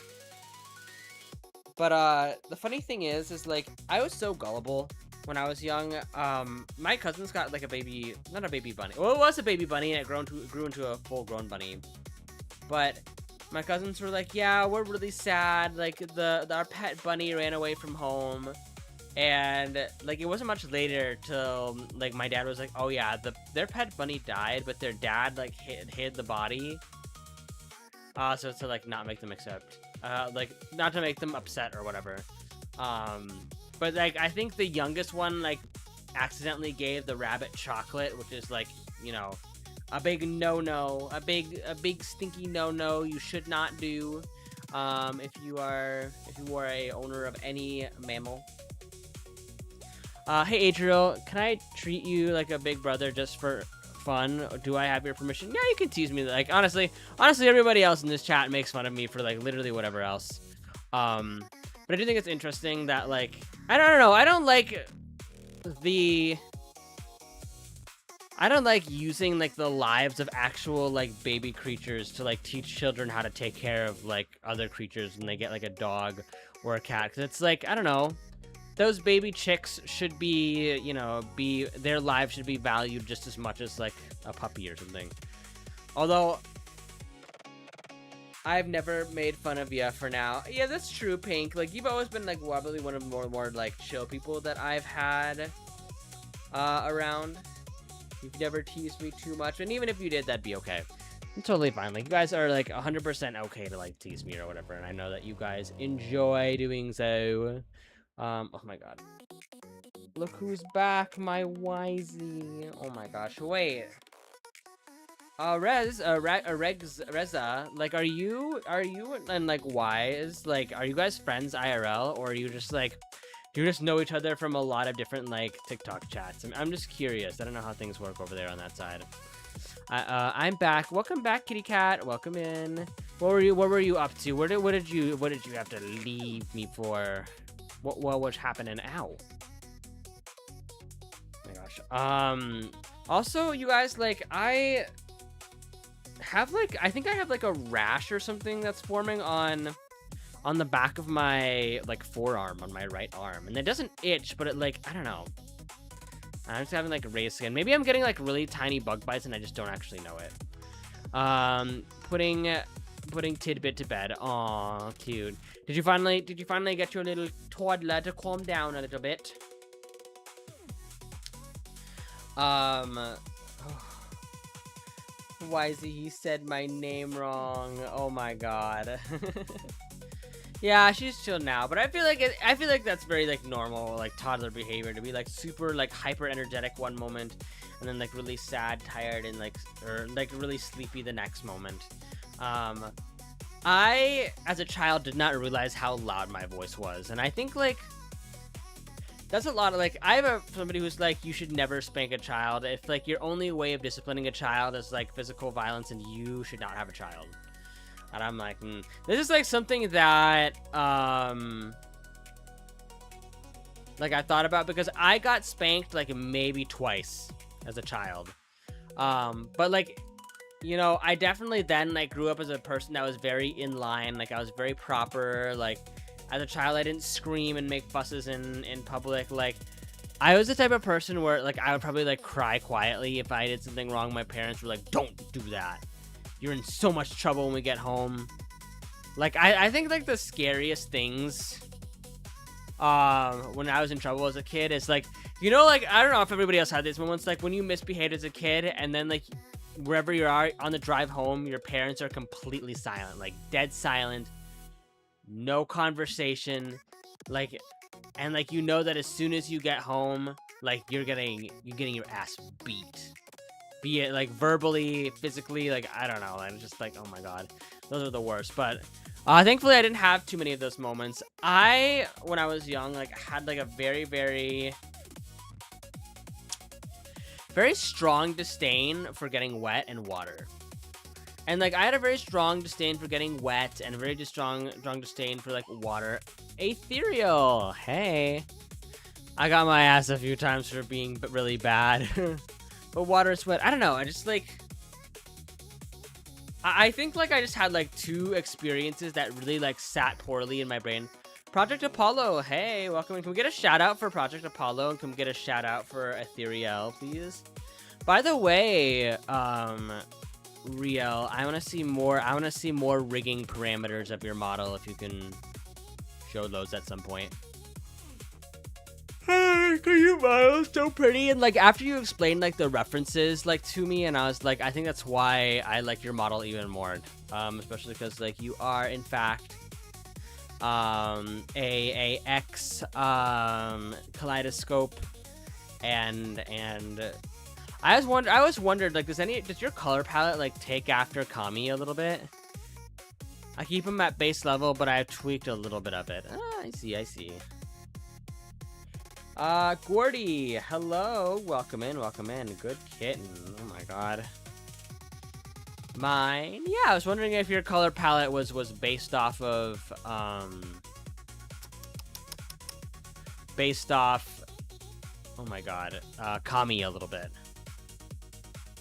[SPEAKER 1] the funny thing is like I was so gullible when I was young. My cousins got like a baby, not a baby bunny. Well, it was a baby bunny and it grew into a full-grown bunny. But my cousins were like, yeah, we're really sad. Like our pet bunny ran away from home. And like it wasn't much later till like my dad was like, oh yeah, their pet bunny died, but their dad like hid the body. So to like not make them like not to make them upset or whatever. But like I think the youngest one like accidentally gave the rabbit chocolate, which is like, you know, a big no-no, a big stinky no-no you should not do if you are a owner of any mammal. Hey Adriel, can I treat you like a big brother just for fun? Do I have your permission? Yeah, you can tease me. Like honestly, everybody else in this chat makes fun of me for like literally whatever else. But I do think it's interesting that like I don't know. I don't like using like the lives of actual like baby creatures to like teach children how to take care of like other creatures when they get like a dog or a cat. Cause it's like I don't know. Those baby chicks should be, you know, their lives should be valued just as much as like a puppy or something. Although I've never made fun of you for now. Yeah, that's true, Pink. Like you've always been like probably one of the more like chill people that I've had around. You've never teased me too much, and even if you did, that'd be okay. I'm totally fine. Like you guys are like 100% okay to like tease me or whatever, and I know that you guys enjoy doing so. Oh my god. Look who's back, my Wisey. Oh my gosh, wait. Reza, like, are you and like Wise, like, are you guys friends IRL, or are you just like Do you just know each other from a lot of different like TikTok chats? I'm just curious. I don't know how things work over there on that side. I'm back. Welcome back, kitty cat. Welcome in. What were you up to? What did you have to leave me for? What was happening? Ow. Oh my gosh. Also, you guys, like, I think I have like a rash or something that's forming on the back of my like forearm on my right arm, and it doesn't itch, but it like, I don't know. I'm just having like raised skin. Maybe I'm getting like really tiny bug bites and I just don't actually know it. Putting Tidbit to bed. Aw, cute. Did you finally get your little toddler to calm down a little bit? Wisey, he said my name wrong. Oh my god. Yeah, she's chill now, but I feel like that's very like normal, like toddler behavior, to be like super like hyper energetic one moment, and then like really sad, tired, and like really sleepy the next moment. I as a child did not realize how loud my voice was, and I think like that's a lot of like, I have somebody who's like, you should never spank a child. If like your only way of disciplining a child is like physical violence, and you should not have a child. And I'm like, this is like something that like I thought about, because I got spanked like maybe twice as a child. But like, you know, I definitely then like grew up as a person that was very in line. Like I was very proper. Like as a child, I didn't scream and make fusses in public. Like I was the type of person where like I would probably like cry quietly if I did something wrong. My parents were like, don't do that. You're in so much trouble when we get home. Like, I think, like, the scariest things when I was in trouble as a kid is, like, you know, like, I don't know if everybody else had these moments, like, when you misbehaved as a kid, and then, like, wherever you are on the drive home, your parents are completely silent. Like, dead silent. No conversation. Like, and, like, you know that as soon as you get home, like, you're getting your ass beat. Be it like verbally, physically, like I don't know. I'm just like, oh my god, those are the worst. But thankfully, I didn't have too many of those moments. When I was young, like had like a very, very, very strong disdain for getting wet and water. And like I had a very strong disdain for getting wet, and a very strong disdain for like water. Ethereal, hey, I got my ass a few times for being really bad. But water is wet. I don't know. I just like, I think like I just had like two experiences that really like sat poorly in my brain. Project Apollo, hey, welcome in. Can we get a shout out for Project Apollo, and can we get a shout out for Ethereal, please? By the way, Riel, I want to see more rigging parameters of your model, if you can show those at some point. Your model is so pretty, and like after you explained like the references like to me, and I was like, I think that's why I like your model even more, especially because like you are in fact a X kaleidoscope, and I always wondered like, does your color palette like take after Kami a little bit? I keep them at base level, but I've tweaked a little bit of it. I see. Gordy, hello, welcome in, good kitten, oh my god. Mine, yeah, I was wondering if your color palette was based off of, oh my god, Kami a little bit.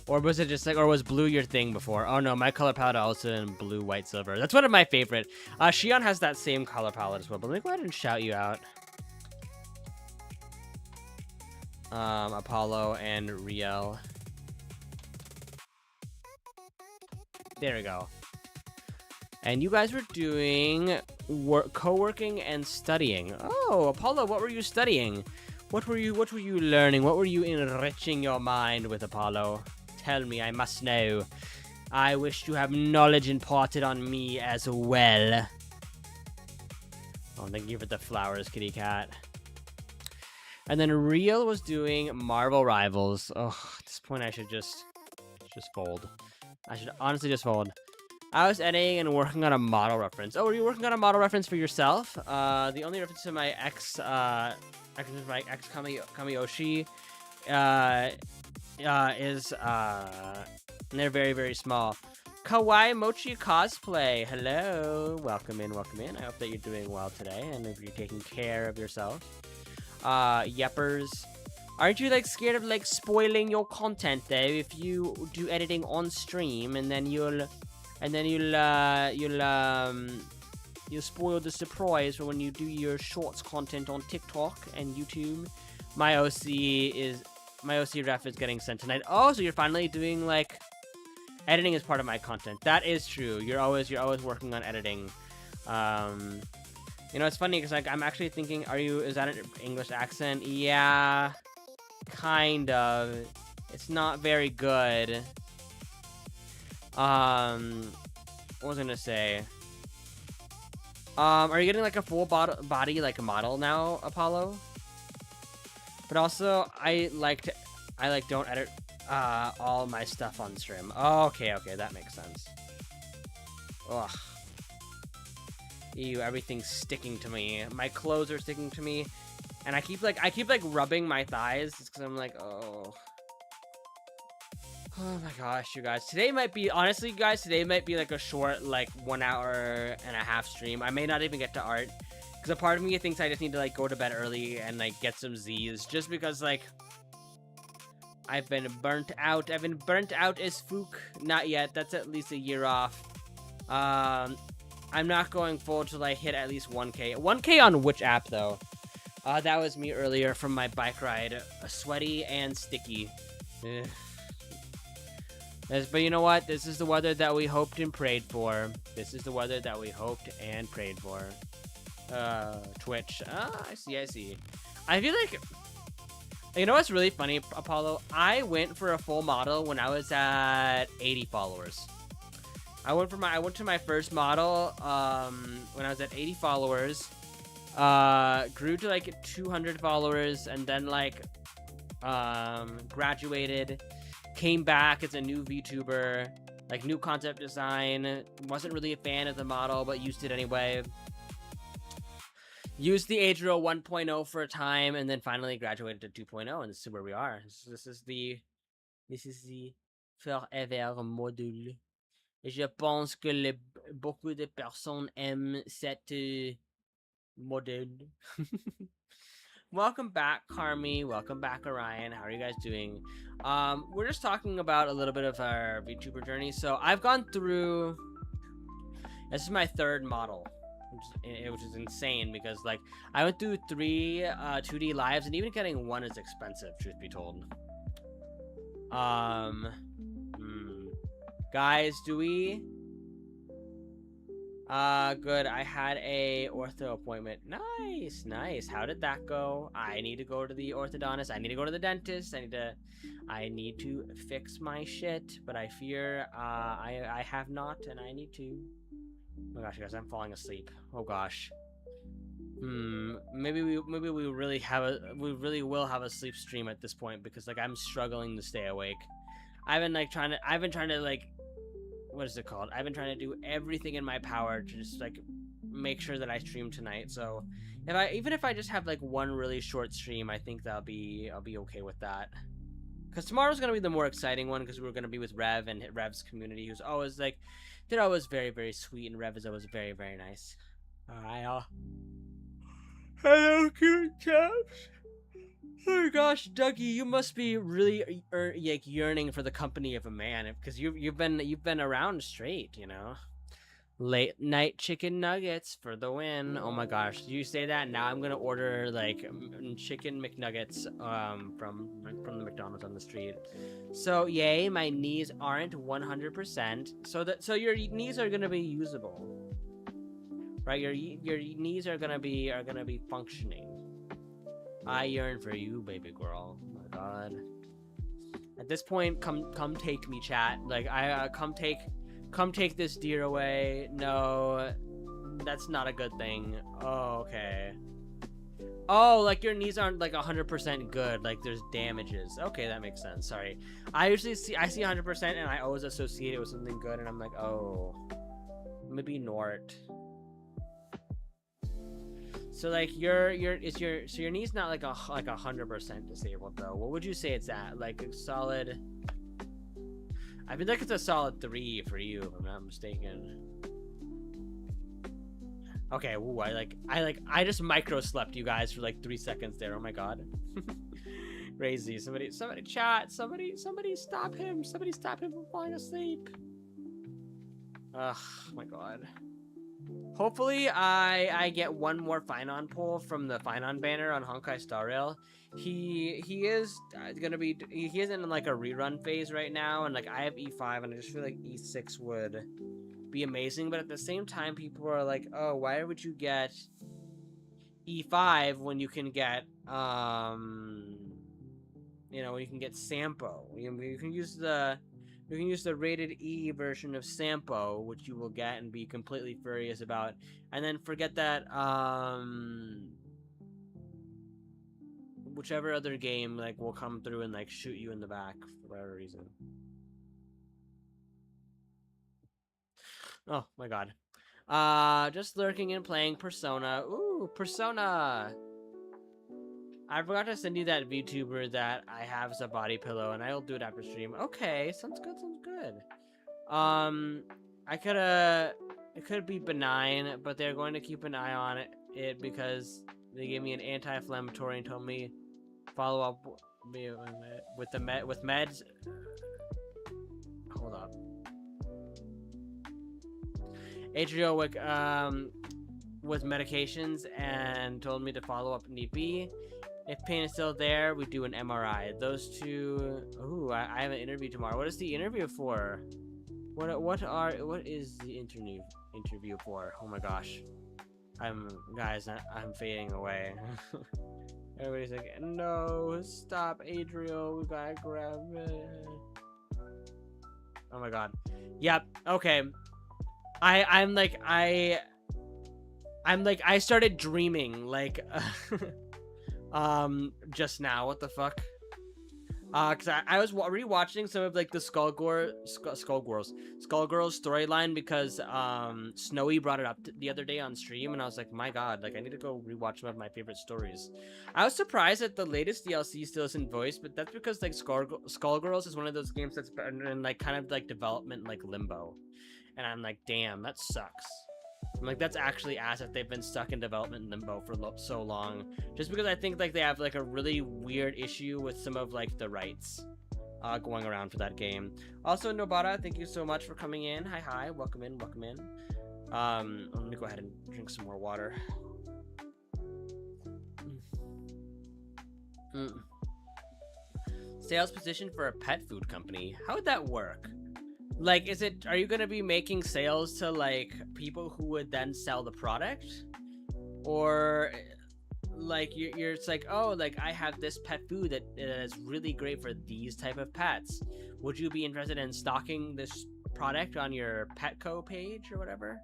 [SPEAKER 1] Or was it just like, or was blue your thing before? Oh no, my color palette also in blue, white, silver. That's one of my favorite. Shion has that same color palette as well, but let me go ahead and shout you out. Apollo and Riel. There we go. And you guys were doing co-working and studying. Oh, Apollo, what were you studying? What were you learning? What were you enriching your mind with, Apollo? Tell me, I must know. I wish to have knowledge imparted on me as well. Oh, thank you for the flowers, kitty cat. And then Riel was doing Marvel Rivals. Oh, at this point I should just fold. I should honestly just fold. I was editing and working on a model reference. Oh, were you working on a model reference for yourself? The only reference to my ex, Kamiyoshi, is and they're very, very small. Kawaii Mochi Cosplay. Hello. Welcome in, welcome in. I hope that you're doing well today and if you're taking care of yourself. Yeppers. Aren't you like scared of like spoiling your content though if you do editing on stream and then you'll spoil the surprise for when you do your shorts content on TikTok and YouTube? My OC ref is getting sent tonight. Oh, so you're finally doing like editing as part of my content. That is true. You're always working on editing. You know, it's funny because like I'm actually thinking, is that an English accent? Yeah, kind of. It's not very good. What was I gonna say? Are you getting like a full body like model now, Apollo? But also, I don't edit all my stuff on stream. Oh, okay, that makes sense. Ugh. Ew, everything's sticking to me. My clothes are sticking to me, and I keep like rubbing my thighs because I'm like, oh. Oh my gosh, you guys. Honestly, guys, today might be like a short, like 1 hour and a half stream. I may not even get to art. Because a part of me thinks I just need to like go to bed early and like get some Z's. Just because like, I've been burnt out. I've been burnt out as Fook. Not yet. That's at least a year off. I'm not going full till I hit at least 1K. 1K on which app though? That was me earlier from my bike ride. Sweaty and sticky. Ugh. But you know what? This is the weather that we hoped and prayed for. This is the weather that we hoped and prayed for. Twitch. I see. I feel like... You know what's really funny, Apollo? I went for a full model when I was at 80 followers. I went to my first model when I was at 80 followers. Grew to like 200 followers and then like graduated. Came back as a new VTuber, like new concept design. Wasn't really a fan of the model, but used it anyway. Used the Adro 1.0 for a time, and then finally graduated to 2.0, and this is where we are. This is the forever module. Et je pense que beaucoup de personnes aiment cette module. Welcome back, Carmi. Welcome back, Orion. How are you guys doing? We're just talking about a little bit of our VTuber journey. So I've gone through... This is my third model, which is insane because, like, I went through 3 2D lives, and even getting one is expensive, truth be told. Guys, do we... good. I had a ortho appointment. Nice. How did that go? I need to go to the orthodontist. I need to go to the dentist. I need to fix my shit, but I fear I have not, and I need to. Oh my gosh, guys, I'm falling asleep. Oh gosh. Maybe we really will have a sleep stream at this point because like I'm struggling to stay awake. I've been trying to like, what is it called? I've been trying to do everything in my power to just like make sure that I stream tonight. So even if I just have like one really short stream, I think I'll be okay with that. Because tomorrow's gonna be the more exciting one because we're gonna be with Rev and Rev's community, who's always like, they're always very, very sweet, and Rev is always very, very nice. Alright, hello, cute chaps. Oh my gosh, Dougie, you must be really like yearning for the company of a man, because you've been around straight, you know. Late night chicken nuggets for the win. Oh my gosh, you say that now I'm gonna order like chicken McNuggets from the McDonald's on the street. So yay, my knees aren't 100%. So your knees are gonna be usable, right? Your knees are gonna be functioning. I yearn for you, baby girl. Oh my god. At this point, come take me, chat. Like come take this deer away. No, that's not a good thing. Oh, okay. Oh, like your knees aren't like 100% good. Like there's damages. Okay, that makes sense. Sorry. I see 100% and I always associate it with something good, and I'm like, oh. Maybe Nort. So like your knee's not like 100% disabled though. What would you say it's at? Like a solid. I feel like it's a solid 3 for you, if I'm not mistaken. Okay, ooh, I just micro slept you guys for like 3 seconds there. Oh my god. Crazy. Somebody chat. Somebody stop him. Somebody stop him from falling asleep. Ugh, my god. Hopefully I get one more Finon pull from the Finon banner on Honkai Star Rail. He is gonna be he is in like a rerun phase right now, and like I have E5 and I just feel like E6 would be amazing, but at the same time people are like, oh, why would you get E5 when you can get you know, when you can get Sampo. You can use the rated E version of Sampo, which you will get and be completely furious about, and then forget that whichever other game like will come through and like shoot you in the back for whatever reason. Oh my god. Just lurking and playing Persona. Ooh, Persona. I forgot to send you that VTuber that I have as a body pillow, and I'll do it after stream. Okay, sounds good, sounds good. It could be benign, but they're going to keep an eye on it because they gave me an anti-inflammatory and told me follow up with meds. Hold up. Adriel with medications and told me to follow up need be. If pain is still there, we do an MRI. Those two. Ooh, I have an interview tomorrow. What is the interview for? What is the interview for? Oh my gosh, I'm fading away. Everybody's like, no, stop, Adriel. We gotta grab it. Oh my god. Yep. Okay. I started dreaming like just now. What the fuck? Cause I was rewatching some of like the Skullgirls storyline because Snowy brought it up the other day on stream, and I was like, my god, like I need to go rewatch some of my favorite stories. I was surprised that the latest DLC still isn't voiced, but that's because like Skullgirls is one of those games that's in like kind of like development like limbo, and I'm like, damn, that sucks. I'm like, that's actually ass if they've been stuck in development in limbo for so long. Just because I think like they have like a really weird issue with some of like the rights going around for that game. Also, Nobara, thank you so much for coming in. Hi, welcome in. Let me go ahead and drink some more water. Sales position for a pet food company. How would that work? Like, are you going to be making sales to, like, people who would then sell the product? Or, like, it's like, oh, like, I have this pet food that is really great for these type of pets. Would you be interested in stocking this product on your Petco page or whatever?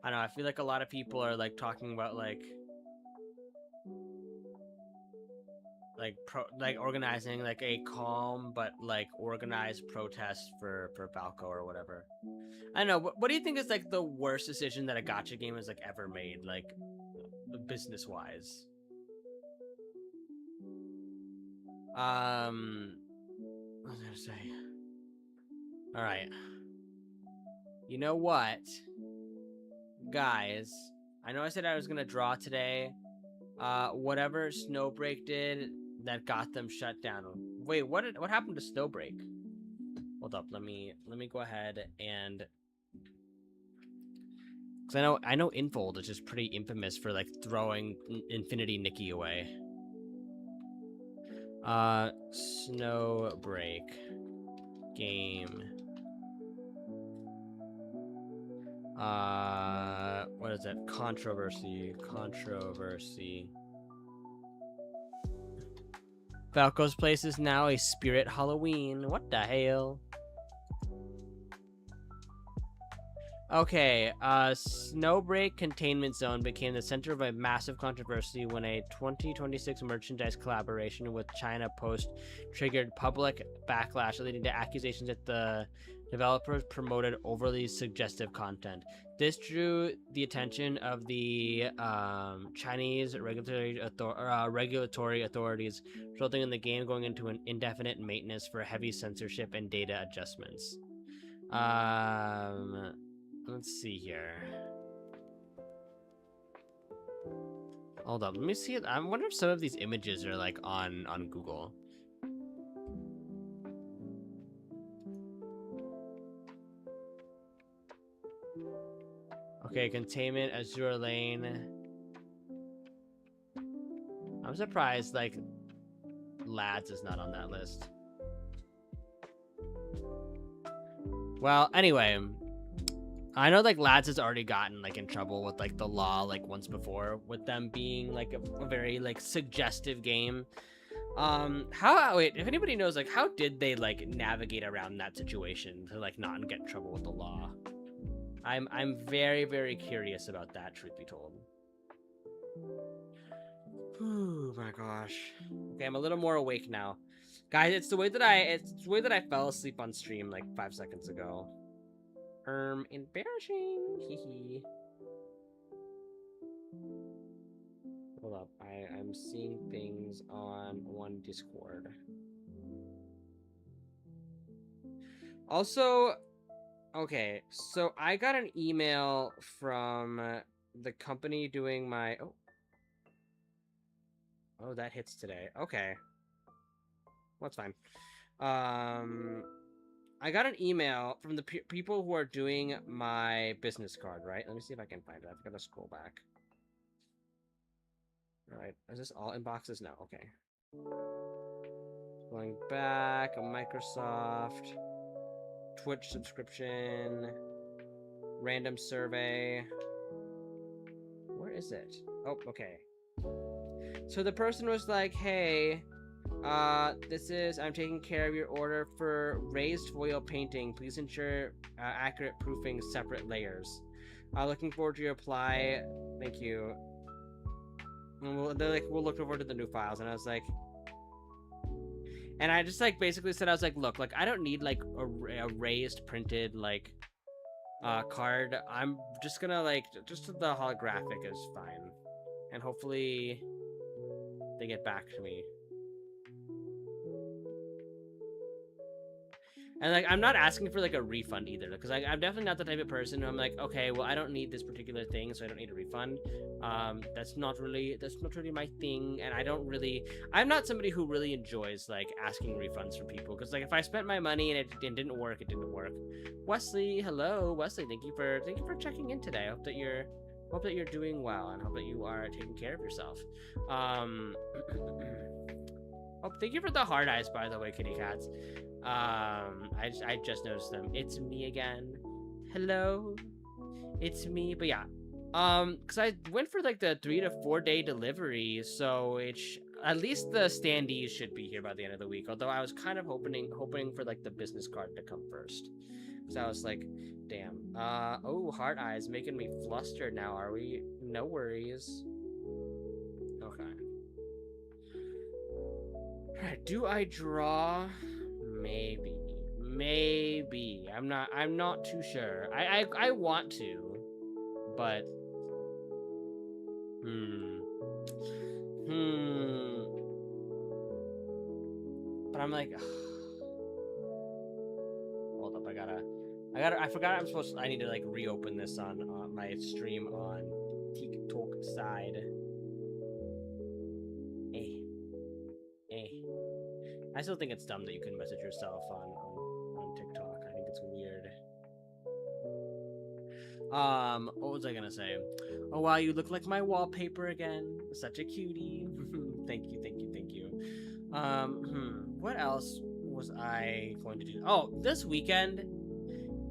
[SPEAKER 1] I don't know, I feel like a lot of people are, like, talking about, like organizing like a calm but like organized protest for Falco or whatever. I don't know. What do you think is like the worst decision that a gacha game has like ever made, like business wise? What was I gonna say? All right. You know what, guys? I know I said I was gonna draw today. Whatever Snowbreak did that got them shut down. Wait, what happened to Snowbreak? Hold up, let me go ahead and, because I know Infold is just pretty infamous for like throwing Infinity Nikki away. Snowbreak game. What is it? Controversy. Falco's place is now a spirit Halloween. What the hell? Okay, Snowbreak Containment Zone became the center of a massive controversy when a 2026 merchandise collaboration with China Post triggered public backlash, leading to accusations that the developers promoted overly suggestive content. This drew the attention of the Chinese regulatory authorities, resulting in the game going into an indefinite maintenance for heavy censorship and data adjustments. Let's see here. Hold up, let me see it. I wonder if some of these images are like on Google. Okay, containment, Azure Lane. I'm surprised like Lads is not on that list. Well, anyway, I know like Lads has already gotten like in trouble with like the law like once before with them being like a very like suggestive game. Wait, if anybody knows like how did they like navigate around that situation to like not get in trouble with the law? I'm very, very curious about that, truth be told. Oh my gosh. Okay, I'm a little more awake now. Guys, it's the way that I fell asleep on stream like 5 seconds ago. Embarrassing. Hee. Hold up. I'm seeing things on one Discord. Also, okay, so I got an email from the company doing my... Oh, that hits today. Okay. Well, that's fine. I got an email from the people who are doing my business card, right? Let me see if I can find it. I've got to scroll back. All right. Is this all inboxes? No. Okay. Going back. Microsoft. Twitch subscription. Random survey. Where is it? Oh, okay. So the person was like, hey, I'm taking care of your order for raised foil painting. Please ensure accurate proofing, separate layers. Looking forward to your reply. Thank you. And they're like, we'll look forward to the new files. And I was like, and I just like basically said, I was like, look, like I don't need like a raised printed like card. I'm just gonna like, just the holographic is fine. And hopefully they get back to me. And like, I'm not asking for like a refund either, because I'm definitely not the type of person who I'm like, okay, well, I don't need this particular thing, so I don't need a refund. That's not really my thing, and I'm not somebody who really enjoys like asking refunds from people, because like if I spent my money and it didn't work, it didn't work. Wesley, hello, Wesley, thank you for checking in today. I hope that you're doing well, and hope that you are taking care of yourself. Oh, thank you for the hard eyes, by the way, kitty cats. I just noticed them. It's me again. Hello. It's me. But yeah. Because I went for like the 3 to 4 day delivery, so at least the standees should be here by the end of the week. Although I was kind of hoping for like the business card to come first. Because I was like, damn. Oh, hard eyes making me flustered now. Are we? No worries. Okay. Alright, do I draw? Maybe. I'm not too sure. I want to, but but I'm like, hold up, I forgot I need to like reopen this on my stream on TikTok side. I still think it's dumb that you can message yourself on TikTok. I think it's weird. What was I gonna say? Oh wow, you look like my wallpaper again. Such a cutie. Thank you. What else was I going to do? Oh, this weekend,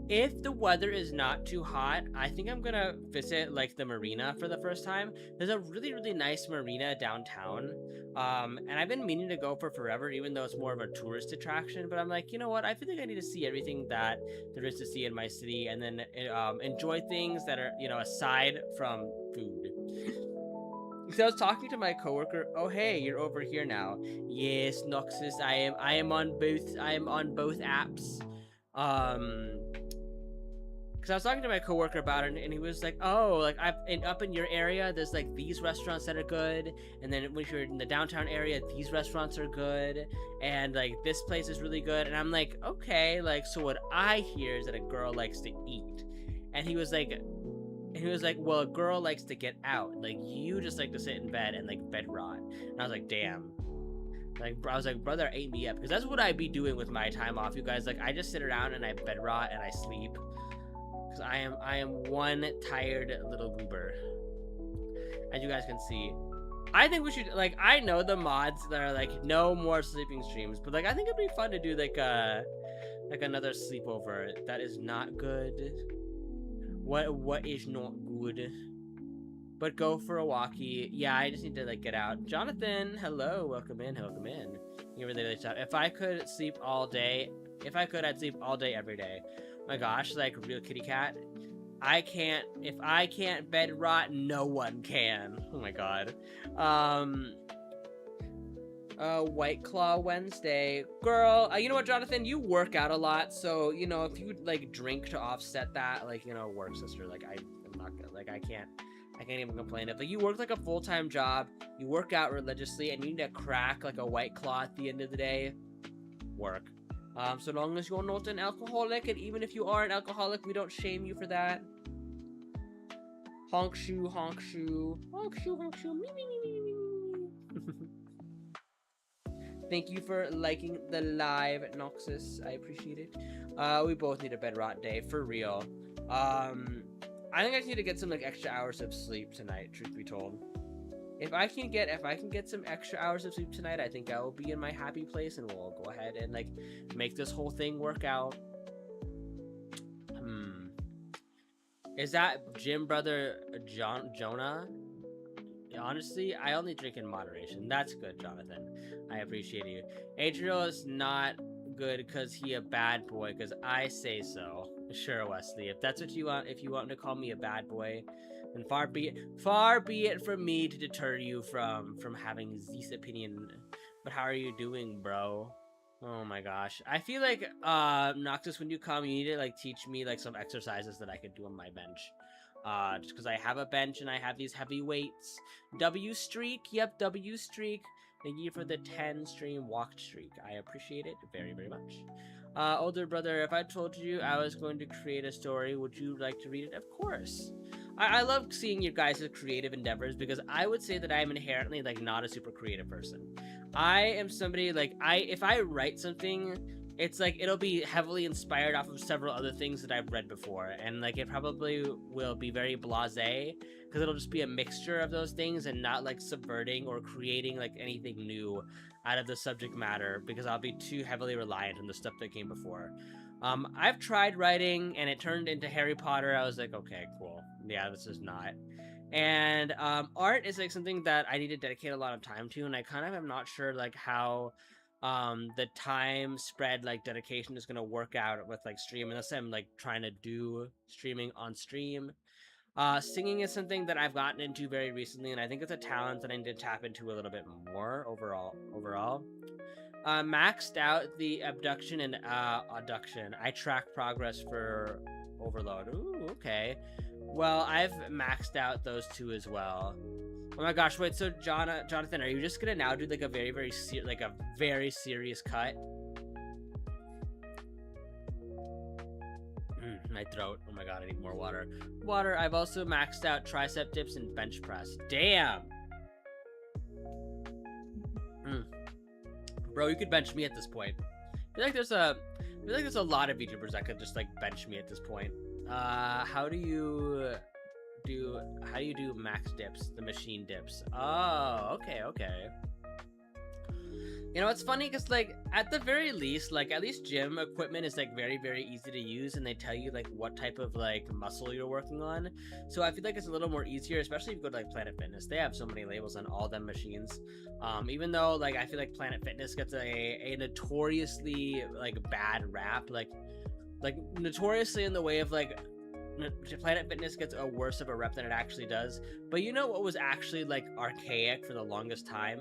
[SPEAKER 1] if the weather is not too hot, I think I'm gonna visit like the marina for the first time. There's a really, really nice marina downtown. And I've been meaning to go for forever, even though it's more of a tourist attraction. But I'm like, you know what? I feel like I need to see everything that there is to see in my city, and then enjoy things that are, aside from food. So I was talking to my coworker. Oh hey, you're over here now. Yes, Noxus, I am on both apps. Um, because I was talking to my coworker about it, and he was like, "Oh, like up in your area, there's like these restaurants that are good, and then when you're in the downtown area, these restaurants are good, and like this place is really good." And I'm like, "Okay, like so what I hear is that a girl likes to eat," and he was like, "Well, a girl likes to get out. Like you just like to sit in bed and like bed rot." And I was like, "Damn." Like I was like, "Brother, ate me up," because that's what I be doing with my time off, you guys. Like I just sit around and I bed rot and I sleep. Because I am one tired little goober. As you guys can see. I think we should, like, I know the mods that are like no more sleeping streams, but like I think it'd be fun to do like another sleepover. That is not good. What is not good? But go for a walkie. Yeah, I just need to like get out. Jonathan, hello, welcome in, welcome in. You really nice job. If I could sleep all day, if I could, I'd sleep all day every day. My gosh, like real kitty cat. I can't. If I can't bed rot, no one can. Oh my god. White Claw Wednesday, girl. You know what, Jonathan? You work out a lot, so you know if you like drink to offset that, like work, sister. Like I'm not gonna, like I can't even complain. If like you work like a full-time job, you work out religiously, and you need to crack like a White Claw at the end of the day, work. So long as you're not an alcoholic, and even if you are an alcoholic, we don't shame you for that. Honk shoe, honk shoe, honk shoe, honk shoe, me, me, me, me, me, me. Thank you for liking the live, Noxus. I appreciate it. We both need a bed rot day, for real. I think I just need to get some like extra hours of sleep tonight, truth be told. If I can get some extra hours of sleep tonight, I think I will be in my happy place, and we'll go ahead and like make this whole thing work out. Is that Jim brother Jonah? Honestly, I only drink in moderation. That's good, Jonathan. I appreciate you. Adriel is not good because he a bad boy, because I say so. Sure, Wesley. If that's what you want, if you want to call me a bad boy, then far be it from me to deter you from having this opinion. But how are you doing, bro? Oh my gosh. I feel like Noctis, when you come, you need to like teach me like some exercises that I could do on my bench. Just because I have a bench and I have these heavy weights. W streak, yep, W streak. Thank you for the 10 stream walked streak. I appreciate it very, very much. Older brother, if I told you I was going to create a story, would you like to read it? Of course. I love seeing your guys' creative endeavors, because I would say that I'm inherently like not a super creative person. I am somebody like if I write something, it's like it'll be heavily inspired off of several other things that I've read before, and like it probably will be very blasé, because it'll just be a mixture of those things and not like subverting or creating like anything new out of the subject matter, because I'll be too heavily reliant on the stuff that came before. I've tried writing and it turned into Harry Potter. I was like, okay, cool. Yeah, this is not. And art is like something that I need to dedicate a lot of time to, and I kind of am not sure like how the time spread like dedication is gonna work out with like stream, unless I'm like trying to do streaming on stream. Singing is something that I've gotten into very recently, and I think it's a talent that I need to tap into a little bit more overall. Maxed out the abduction and adduction. I track progress for overload. Ooh, okay. Well, I've maxed out those two as well. Oh my gosh, wait, so Jonathan, are you just gonna now do like a very serious cut? My throat. Oh my god, I need more water. I've also maxed out tricep dips and bench press. Damn! Bro, you could bench me at this point. I feel like there's a lot of VTubers that could just like bench me at this point. How do you do max dips, the machine dips? Oh, okay. You know, it's funny because like at the very least, like at least gym equipment is like very easy to use, and they tell you like what type of like muscle you're working on. So I feel like it's a little more easier, especially if you go to like Planet Fitness. They have so many labels on all them machines. Even though like I feel like Planet Fitness gets a notoriously like bad rap, like notoriously in the way of like Planet Fitness gets a worse of a rep than it actually does. But you know what was actually like archaic for the longest time?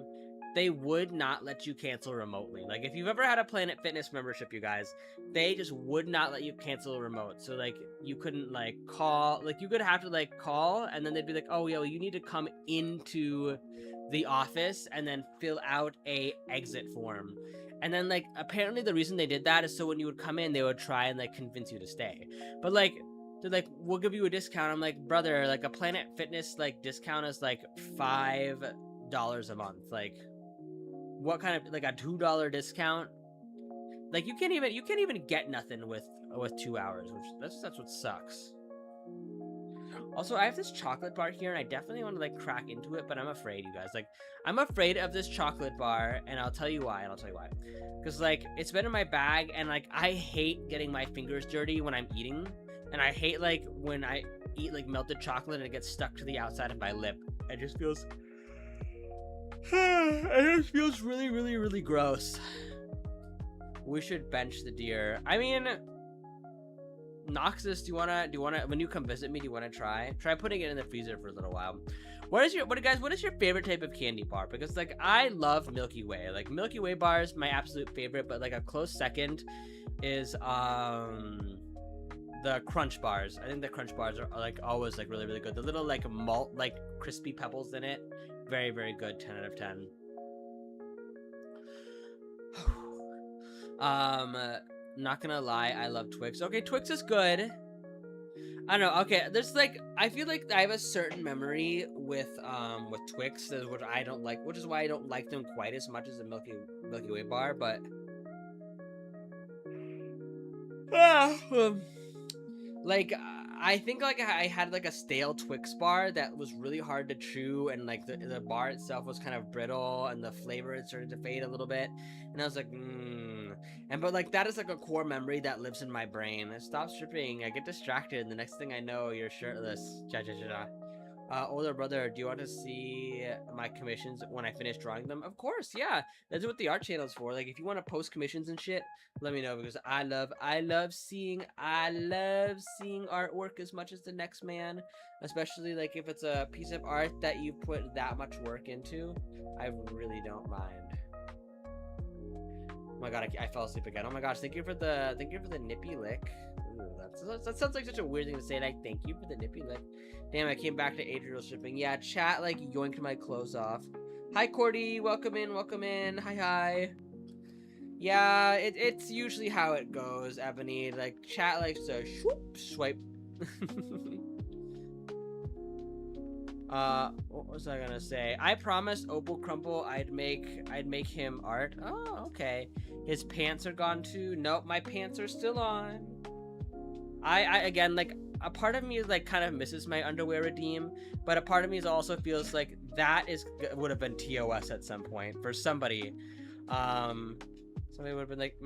[SPEAKER 1] they would not let you cancel remotely. Like, if you've ever had a Planet Fitness membership, you guys, they just would not let you cancel remote. So, like, you couldn't, like, call, like, you could have to, like, call, and then they'd be like, oh, yo, you need to come into the office and then fill out a exit form. And then, like, apparently the reason they did that is so when you would come in, they would try and, like, convince you to stay. But, like, they're like, we'll give you a discount. I'm like, brother, like, a Planet Fitness, like, discount is, like, $5 a month. Like, what kind of, like, a $2 discount? Like, you can't even get nothing with 2 hours, which that's what sucks. Also, I have this chocolate bar here, and I definitely want to, like, crack into it, but I'm afraid, you guys. Like, I'm afraid of this chocolate bar, and I'll tell you why, Because, like, it's been in my bag, and, like, I hate getting my fingers dirty when I'm eating, and I hate, like, when I eat, like, melted chocolate and it gets stuck to the outside of my lip. It just feels... it just feels really, really, really gross. We should bench the deer. I mean... Noxus, do you wanna when you come visit me, do you wanna try putting it in the freezer for a little while? What is your favorite type of candy bar? Because, like, I love Milky Way. Like, Milky Way bars, my absolute favorite, but, like, a close second is the Crunch bars. I think the Crunch bars are like always, like, really, really good. The little, like, malt, like, crispy pebbles in it, very, very good. 10 out of 10. Not gonna lie, I love Twix. Okay, Twix is good. I don't know. Okay, there's, like, I feel like I have a certain memory with Twix, which I don't like, which is why I don't like them quite as much as the Milky Way bar. But like, I think, like, I had, like, a stale Twix bar that was really hard to chew, and, like, the bar itself was kind of brittle, and the flavor had started to fade a little bit, and I was like, but, like, that is, like, a core memory that lives in my brain. Stop stripping, I get distracted, and the next thing I know, you're shirtless. Older brother, do you want to see my commissions when I finish drawing them? Of course, yeah. That's what the art channel's for. Like, if you want to post commissions and shit, let me know, because I love seeing artwork as much as the next man. Especially, like, if it's a piece of art that you put that much work into, I really don't mind. Oh my god, I fell asleep again. Oh my gosh, thank you for the nippy lick. Ooh, that sounds like such a weird thing to say, like, thank you for the nippy lick. Damn, I came back to Adriel shipping. Yeah, chat, like, yoinked my clothes off. Hi, Cordy. Welcome in. Hi. Yeah, it's usually how it goes, Ebony. Like, chat likes to swipe. What was I gonna say? I promised Opal Crumple I'd make him art. Oh, okay. His pants are gone too. Nope, my pants are still on. I again, like, a part of me, like, kind of misses my underwear redeem, but a part of me also feels like that would have been TOS at some point for somebody. Somebody would have been like,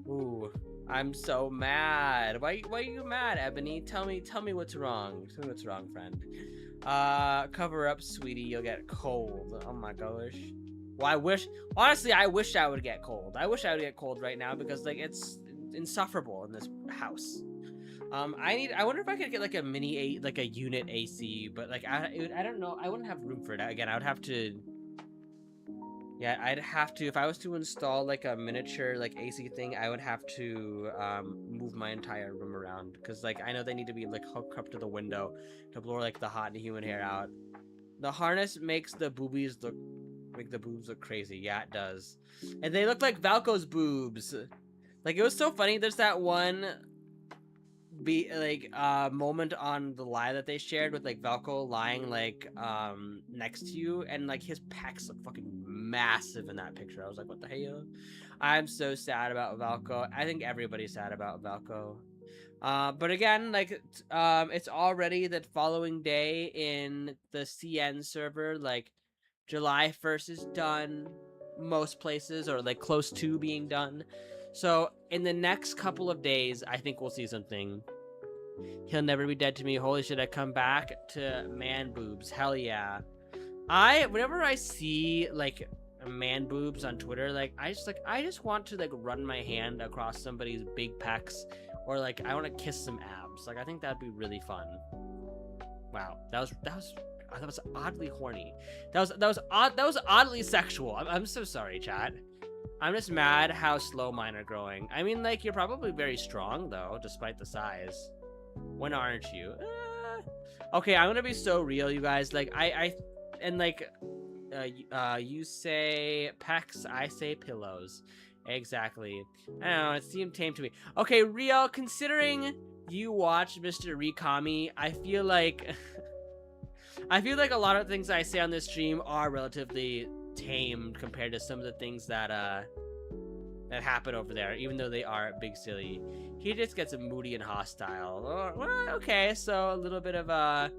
[SPEAKER 1] Ooh, I'm so mad. Why are you mad, Ebony? Tell me what's wrong. Tell me what's wrong, friend. Cover up, sweetie. You'll get cold. Oh my gosh. Well, honestly, I wish I would get cold. I wish I would get cold right now, because, like, it's insufferable in this house. I wonder if I could get, like, a unit AC, but, like, I don't know. I wouldn't have room for it. Again, I would have to. Yeah, I'd have to, if I was to install, like, a miniature, like, AC thing, I would have to move my entire room around, because, like, I know they need to be, like, hooked up to the window to blow, like, the hot and humid hair out. The harness makes the boobies look, make the boobs look crazy. Yeah, it does. And they look like Valko's boobs. Like, it was so funny. There's that one moment on the live that they shared with, like, Valko lying, like, next to you, and, like, his pecs look fucking massive in that picture. I was like, what the hell? I'm so sad about Valko. I think everybody's sad about Valko. But again, like, it's already the following day in the CN server. Like, July 1st is done most places, or, like, close to being done. So in the next couple of days, I think we'll see something. He'll never be dead to me. Holy shit, I come back to man boobs. Hell yeah. Whenever I see, like, man boobs on Twitter, like, I just want to, like, run my hand across somebody's big pecs, or, like, I want to kiss some abs. Like, I think that'd be really fun. Wow, that was that was oddly horny. That was oddly sexual. I'm so sorry, chat. I'm just mad how slow mine are growing. I mean, like, you're probably very strong though, despite the size. When aren't you? Okay, I'm gonna be so real, you guys. Like, and like, you say pecs, I say pillows. Exactly. I don't know, it seemed tame to me. Okay, Riel, considering you watched Mr. Rikami, I feel like I feel like a lot of things I say on this stream are relatively tame compared to some of the things that that happen over there, even though they are big silly. He just gets moody and hostile. Well, okay, so a little bit of a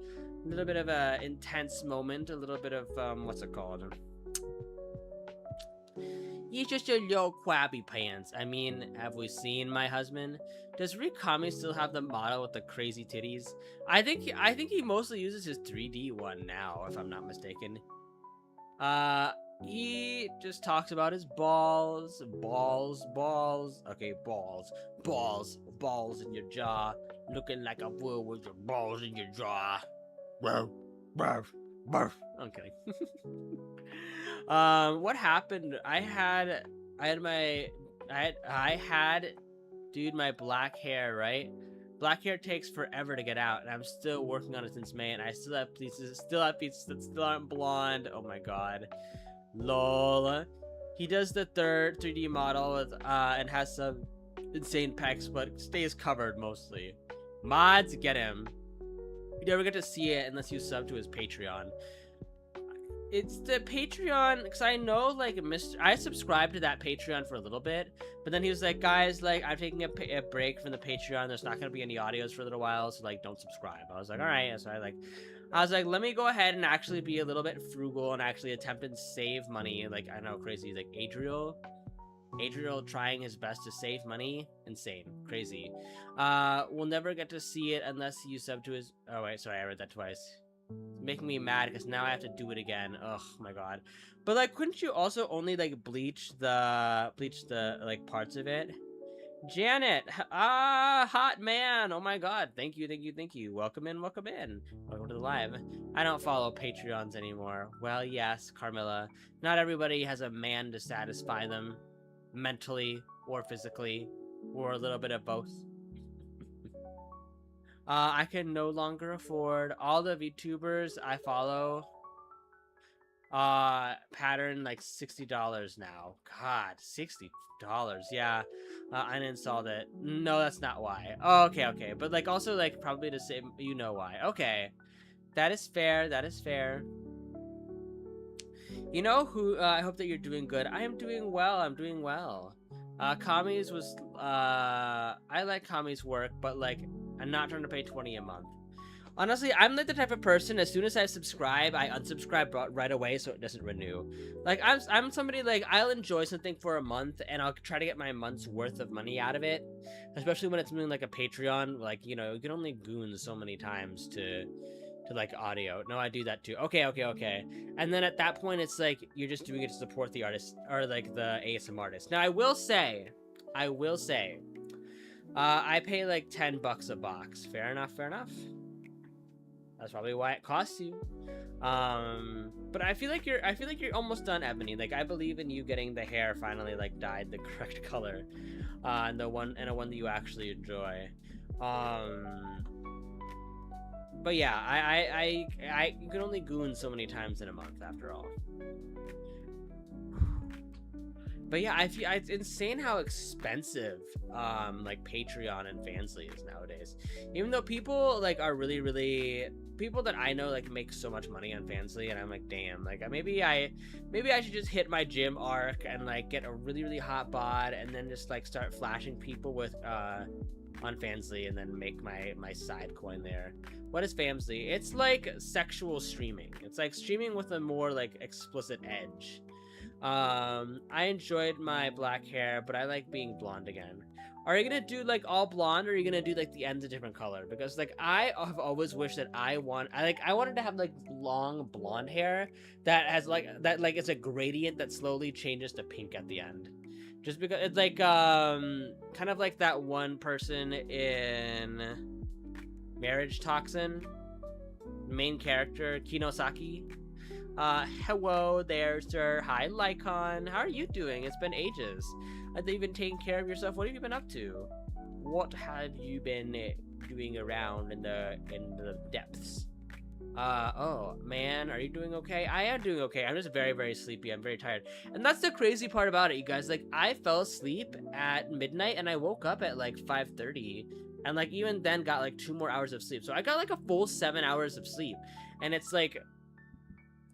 [SPEAKER 1] intense moment, a little bit of what's it called? He's just a little crabby pants. I mean, have we seen my husband? Does Rikami still have the model with the crazy titties? I think he mostly uses his 3D one now, if I'm not mistaken. He just talks about his balls. Okay, balls in your jaw, looking like a bull with your balls in your jaw. I'm kidding. What happened? I had dude, my black hair, right? Black hair takes forever to get out, and I'm still working on it since May, and I still have pieces that still aren't blonde. Oh my god. Lol. He does the third 3D model with, and has some insane pecs, but stays covered mostly. Mods, get him. You never get to see it unless you sub to his Patreon. It's the Patreon, because I know, like, I subscribed to that Patreon for a little bit, but then he was like, guys, like, I'm taking a break from the Patreon, there's not going to be any audios for a little while, so, like, don't subscribe. I was like, alright, so I was like, let me go ahead and actually be a little bit frugal and actually attempt and save money. Like, I know, crazy, like, Adriel trying his best to save money. Insane. Crazy. We'll never get to see it unless you sub to his... Oh, wait, sorry, I read that twice. It's making me mad because now I have to do it again. Ugh, my god. But, like, couldn't you also only, like, bleach the, like, parts of it? Janet, hot man. Oh my god. Thank you. Welcome in. Welcome to the live. I don't follow Patreons anymore. Well, yes, Carmilla. Not everybody has a man to satisfy them. Mentally or physically. Or a little bit of both. I can no longer afford all the VTubers I follow. Pattern like $60 now. God, $60. Yeah. I uninstalled it. No, that's not why. Oh, okay. But like also like probably the same, you know why. Okay. That is fair. You know who, I hope that you're doing good. I am doing well. Kami's was, I like Kami's work, but like, I'm not trying to pay $20 a month. Honestly, I'm like the type of person, as soon as I subscribe, I unsubscribe right away so it doesn't renew. Like, I'm somebody, like, I'll enjoy something for a month, and I'll try to get my month's worth of money out of it. Especially when it's something like a Patreon, like, you know, you can only goon so many times to like, audio. No, I do that too. Okay. And then at that point, it's like, you're just doing it to support the artist, or, like, the ASM artist. Now, I will say, I pay, like, $10 a box. Fair enough. That's probably why it costs you. But I feel like you're almost done, Ebony. Like, I believe in you getting the hair finally like dyed the correct color, and a one that you actually enjoy. But yeah, I you can only goon so many times in a month after all. But yeah, it's insane how expensive like Patreon and Fansly is nowadays. Even though people like are really people that I know like make so much money on Fansly, and I'm like, damn, like maybe I should just hit my gym arc and like get a really hot bod and then just like start flashing people with on Fansly and then make my side coin there. What is Fansly? It's like sexual streaming. It's like streaming with a more like explicit edge. I enjoyed my black hair, but I like being blonde again. Are you gonna do like all blonde, or are you gonna do like the ends a different color? Because like I have always wished that I wanted to have like long blonde hair that has like it's a gradient that slowly changes to pink at the end. Just because it's like kind of like that one person in Marriage Toxin. main character, Kinosaki. Hello there, sir. Hi, Lycon. How are you doing? It's been ages. Have you been taking care of yourself? What have you been up to? What have you been doing around in the depths? Oh man, are you doing okay? I am doing okay. I'm just very, very sleepy. I'm very tired. And that's the crazy part about it, you guys. Like, I fell asleep at midnight and I woke up at like 5:30. And like, even then got like 2 more hours of sleep. So I got like a full 7 hours of sleep. And it's like,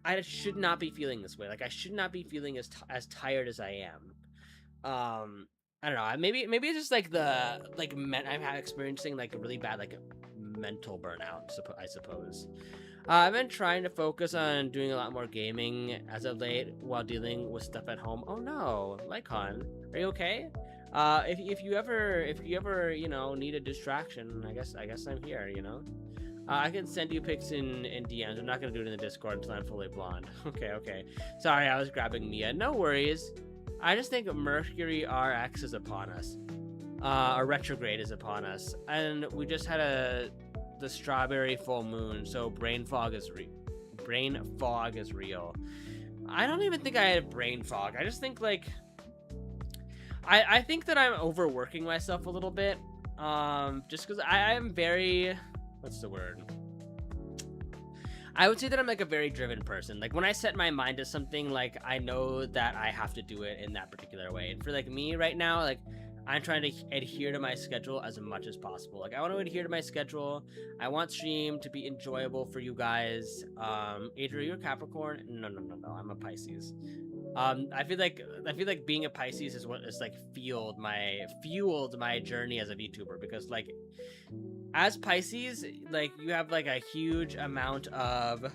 [SPEAKER 1] I should not be feeling this way. Like, I should not be feeling as tired as I am. I don't know. Maybe it's just like I'm experiencing like a really bad like mental burnout, I suppose. I've been trying to focus on doing a lot more gaming as of late while dealing with stuff at home. Oh no, Lycon, are you okay? If you ever need a distraction, I guess I'm here. I can send you pics in DMs. I'm not gonna do it in the Discord until I'm fully blonde. Okay. Sorry, I was grabbing Mia. No worries. I just think Mercury RX is upon us. A retrograde is upon us, and we just had the strawberry full moon, so brain fog is real. I don't even think I had brain fog. I just think like I think that I'm overworking myself a little bit. Just because I am very, what's the word? I would say that I'm like a very driven person. Like, when I set my mind to something, like, I know that I have to do it in that particular way. And for like me right now, like, I'm trying to adhere to my schedule as much as possible. Like, I want to adhere to my schedule. I want stream to be enjoyable for you guys. Adriel, you're a Capricorn? No. I'm a Pisces. I feel like being a Pisces is what has like fueled my journey as a VTuber, because like, as Pisces, like, you have like a huge amount of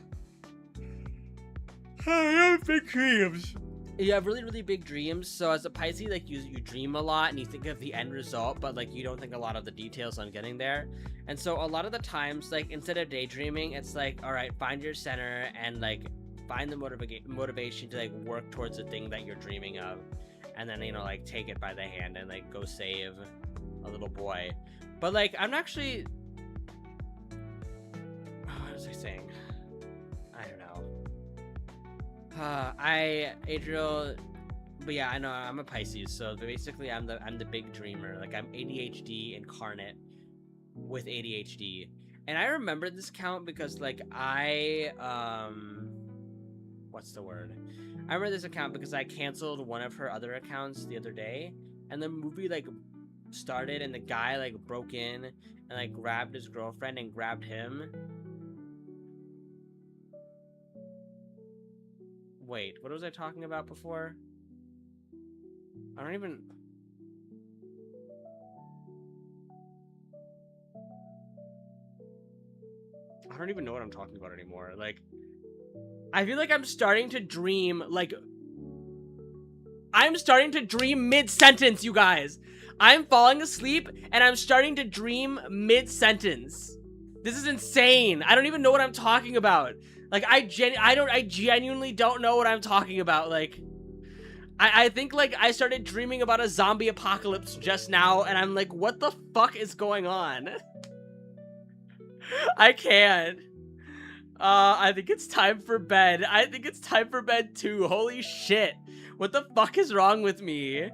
[SPEAKER 1] big dreams. You have really, really big dreams. So as a Pisces, like, you dream a lot and you think of the end result, but like, you don't think a lot of the details on getting there. And so a lot of the times, like, instead of daydreaming, it's like, all right, find your center and like find the motivation to like work towards the thing that you're dreaming of, and then like take it by the hand and like go save a little boy. But like, I'm actually, what was I saying? I don't know. Adriel, but yeah, I know I'm a Pisces, so basically I'm the big dreamer. Like, I'm ADHD incarnate with ADHD. And I remember this count because like what's the word? I remember this account because I canceled one of her other accounts the other day, and the movie like started and the guy like broke in and like grabbed his girlfriend and grabbed him. Wait, what was I talking about before? I don't even know what I'm talking about anymore. Like, I feel like I'm starting to dream, like, I'm starting to dream mid-sentence, you guys. I'm falling asleep, and I'm starting to dream mid-sentence. This is insane. I don't even know what I'm talking about. Like, I genuinely don't know what I'm talking about. Like, I think, like, I started dreaming about a zombie apocalypse just now, and I'm like, what the fuck is going on? I can't. I think it's time for bed. I think it's time for bed too. Holy shit. What the fuck is wrong with me?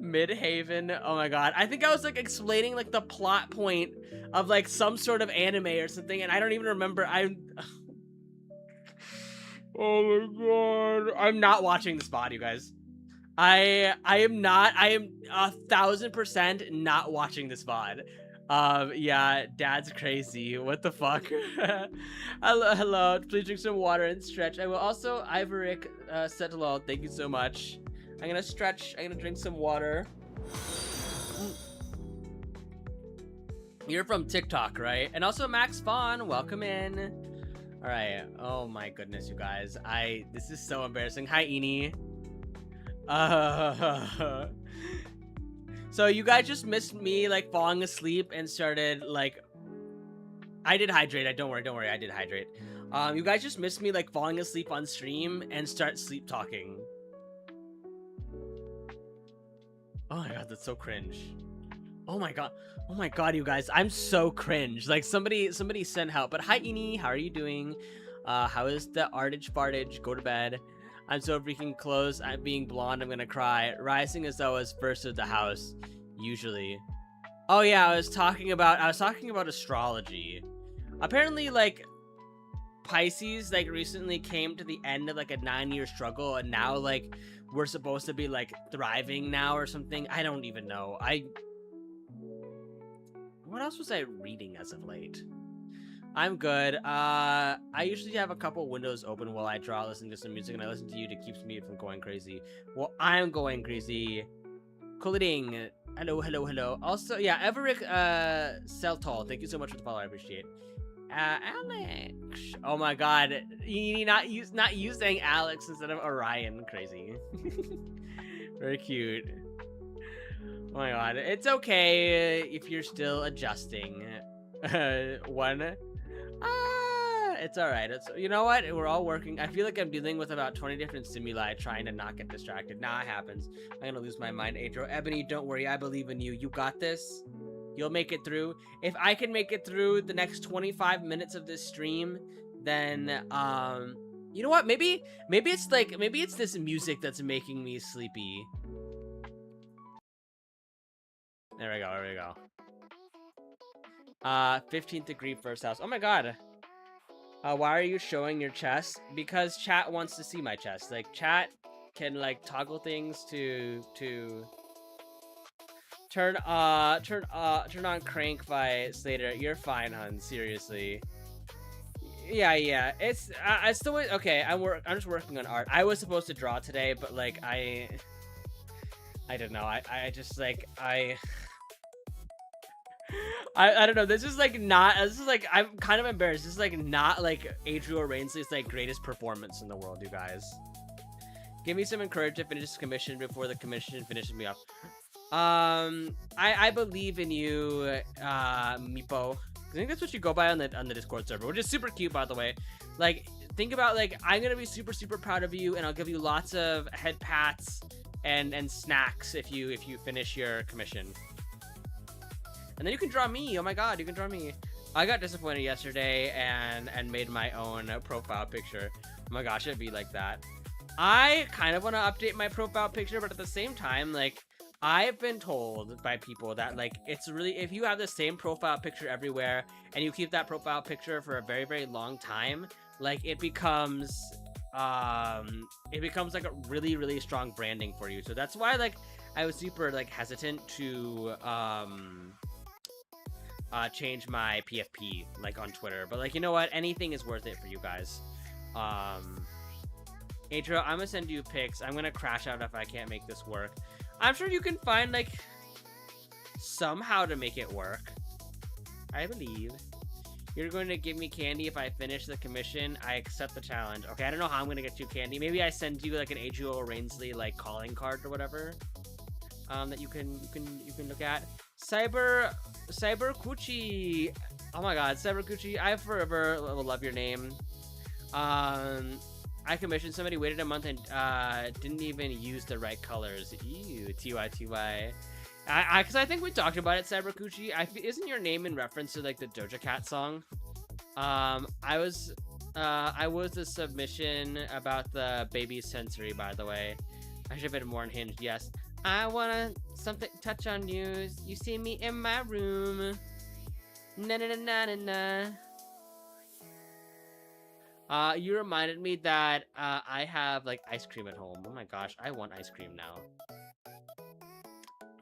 [SPEAKER 1] Midhaven. Oh my god. I think I was like explaining like the plot point of like some sort of anime or something, and I don't even remember. Oh my god. I'm not watching this VOD, you guys. I am 1000% not watching this VOD. Yeah, dad's crazy. What the fuck? Hello, please drink some water and stretch. I will also, Ivoric, Setalol, thank you so much. I'm gonna stretch, I'm gonna drink some water. You're from TikTok, right? And also Max Fawn, welcome in. All right, oh my goodness, you guys. This is so embarrassing. Hi, Eni. So you guys just missed me like falling asleep and started like, I did hydrate. Don't worry, I did hydrate. You guys just missed me like falling asleep on stream and start sleep talking. Oh my god, that's so cringe. Oh my god. Oh my god, you guys. I'm so cringe. Like somebody send help. But hi Ini, how are you doing? How is the artage fartage? Go to bed. I'm so freaking close. I'm being blonde. I'm gonna cry. Rising as though I was first of the house. Usually. Oh yeah, I was talking about astrology. Apparently, like Pisces like recently came to the end of like a 9-year struggle, and now like we're supposed to be like thriving now or something. I don't even know. What else was I reading as of late? I'm good. I usually have a couple windows open while I draw, listening to some music, and I listen to you to keep me from going crazy. Well, I'm going crazy. Colliding. Hello, hello, hello. Also, yeah, Everick, Celtol, thank you so much for the follow. I appreciate. Alex. Oh my God, you not using Alex instead of Orion. Crazy. Very cute. Oh my god, it's okay if you're still adjusting. One. It's alright. You know what? We're all working. I feel like I'm dealing with about 20 different stimuli trying to not get distracted. Nah, it happens. I'm gonna lose my mind, Adro. Ebony, don't worry. I believe in you. You got this. You'll make it through. If I can make it through the next 25 minutes of this stream, then, you know what? Maybe it's this music that's making me sleepy. There we go, there we go. 15th degree first house. Oh my god. Why are you showing your chest? Because chat wants to see my chest. Like, chat can, like, toggle things to turn on Crank by Slater. You're fine, hun. Seriously. Yeah. It's the way. Okay, I'm just working on art. I was supposed to draw today, but, like, I don't know. I just, like, I don't know. This is like I'm kind of embarrassed. This is like not like Adriel Rainsley's like greatest performance in the world, you guys. Give me some encouragement to finish this commission before the commission finishes me off. I believe in you, Meepo. I think that's what you go by on the Discord server, which is super cute, by the way. Like, think about, like, I'm gonna be super proud of you, and I'll give you lots of head pats and snacks if you finish your commission. And then you can draw me. Oh my god, you can draw me. I got disappointed yesterday and made my own profile picture. Oh my gosh, it'd be like that. I kind of want to update my profile picture, but at the same time, like, I've been told by people that, like, it's really, if you have the same profile picture everywhere and you keep that profile picture for a very long time, like, it becomes like a really strong branding for you. So that's why, like, I was super, like, hesitant to change my PFP, like, on Twitter. But, like, you know what? Anything is worth it for you guys. Adro, I'm gonna send you pics. I'm gonna crash out if I can't make this work. I'm sure you can find, like, somehow to make it work. I believe. You're going to give me candy if I finish the commission. I accept the challenge. Okay, I don't know how I'm gonna get you candy. Maybe I send you, like, an Adriel Rainsley, like, calling card or whatever. That you can look at. Cyber Kuchi. Oh my god, Cyber Kuchi. I forever will love your name. I commissioned somebody, waited a month, and didn't even use the right colors. Ew, TY. Because I think we talked about it, Cyber Kuchi. Isn't your name in reference to, like, the Doja Cat song? I was the submission about the baby sensory, by the way. I should have been more unhinged, yes. I wanna touch on you. You see me in my room. Na. You reminded me that I have, like, ice cream at home. Oh my gosh, I want ice cream now.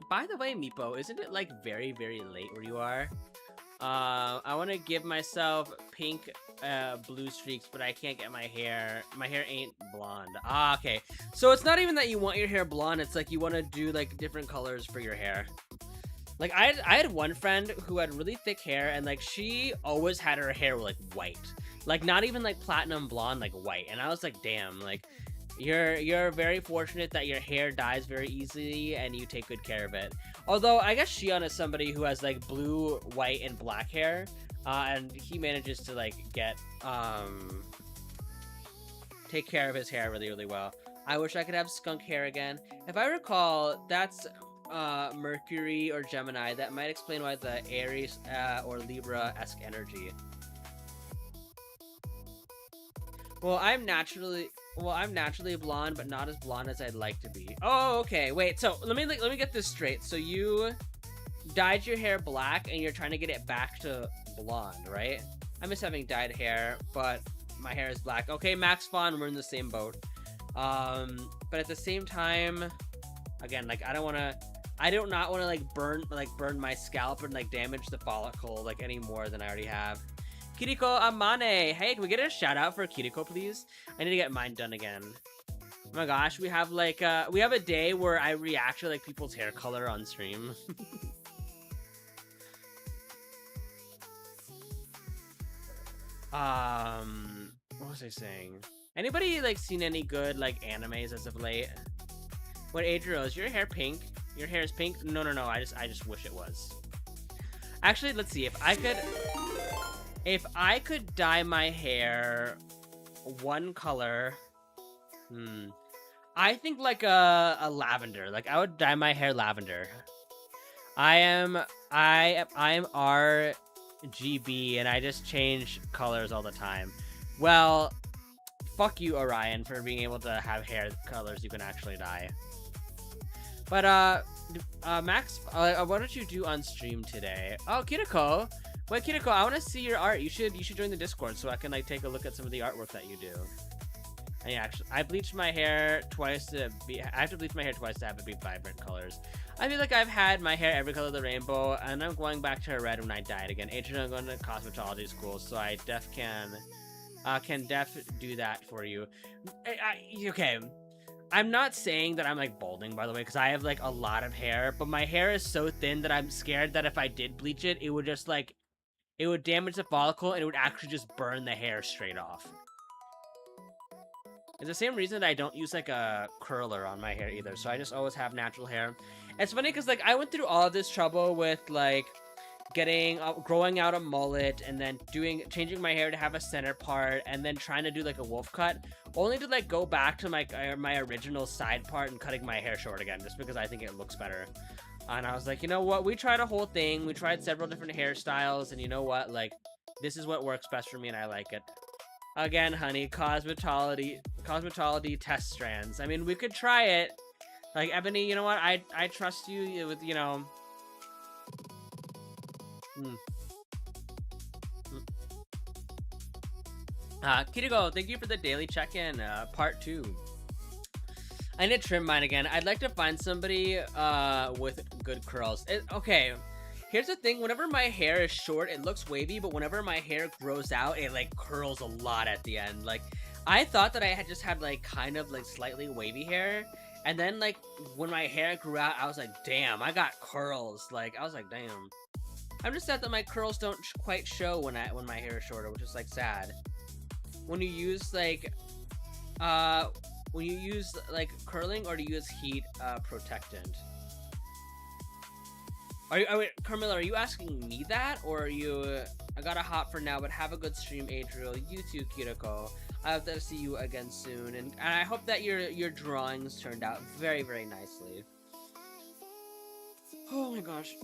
[SPEAKER 1] By the way, Meepo, isn't it, like, very late where you are? I want to give myself pink blue streaks, but I can't get my hair. My hair ain't blonde. Ah, okay. So it's not even that you want your hair blonde, it's like you want to do, like, different colors for your hair. Like, I had one friend who had really thick hair, and, like, she always had her hair, like, white. Like, not even, like, platinum blonde, like, white. And I was like, damn, like, you're very fortunate that your hair dyes very easily and you take good care of it. Although, I guess Shion is somebody who has, like, blue, white, and black hair. And he manages to, like, take care of his hair really well. I wish I could have skunk hair again. If I recall, that's Mercury or Gemini. That might explain why the Aries or Libra-esque energy. Well, I'm naturally blonde, but not as blonde as I'd like to be. Oh, okay. Wait. So let me get this straight. So you dyed your hair black, and you're trying to get it back to blonde, right? I miss having dyed hair, but my hair is black. Okay, Max Fawn, we're in the same boat. But at the same time, again, like I do not want to like burn my scalp and like damage the follicle like any more than I already have. Kiriko Amane, hey, can we get a shout out for Kiriko, please? I need to get mine done again. Oh my gosh, we have like we have a day where I react to like people's hair color on stream. What was I saying? Anybody like seen any good like animes as of late? What, Adriel, is your hair pink? Your hair is pink? No, I just wish it was. Actually, let's see if I could dye my hair one color. I think like a lavender. Like I would dye my hair lavender. I am RGB and I just change colors all the time. Well, fuck you, Orion, for being able to have hair colors you can actually dye. But Max, what don't you do on stream today? Oh, Kiriko. Wait, Kiriko, I want to see your art. You should join the Discord so I can like take a look at some of the artwork that you do. And yeah, actually, I bleached my hair twice I have to bleach my hair twice to have it be vibrant colors. I feel like I've had my hair every color of the rainbow, and I'm going back to red when I dye it again. Adrian, I'm going to cosmetology school, so I can do that for you. Okay. I'm not saying that I'm like balding, by the way, because I have like a lot of hair, but my hair is so thin that I'm scared that if I did bleach it, it would just like, it would damage the follicle and it would actually just burn the hair straight off. It's the same reason that I don't use like a curler on my hair either, so I just always have natural hair. It's funny because like I went through all of this trouble with like growing out a mullet and then changing my hair to have a center part and then trying to do like a wolf cut, only to like go back to my original side part and cutting my hair short again just because I think it looks better. And I was like, you know what, we tried a whole thing, we tried several different hairstyles, and you know what, like this is what works best for me and I like it. Again, honey, cosmetology test strands. I mean, we could try it. Like, Ebony, you know what, I trust you with, you know. Kiriko, thank you for the daily check-in, part 2. I need to trim mine again. I'd like to find somebody with good curls. Okay, here's the thing. Whenever my hair is short, it looks wavy, but whenever my hair grows out, it like curls a lot at the end. Like, I thought that I had just had like kind of like slightly wavy hair, and then like when my hair grew out, I was like, damn, I got curls. Like, I was like, damn. I'm just sad that my curls don't quite show when my hair is shorter, which is like sad. When you use like curling, or do you use heat protectant? Wait, Carmilla, are you asking me that, or are you? I gotta hop for now, but have a good stream, Adriel. You too, Kiriko. I hope to see you again soon, and I hope that your drawings turned out very, very nicely. Oh my gosh.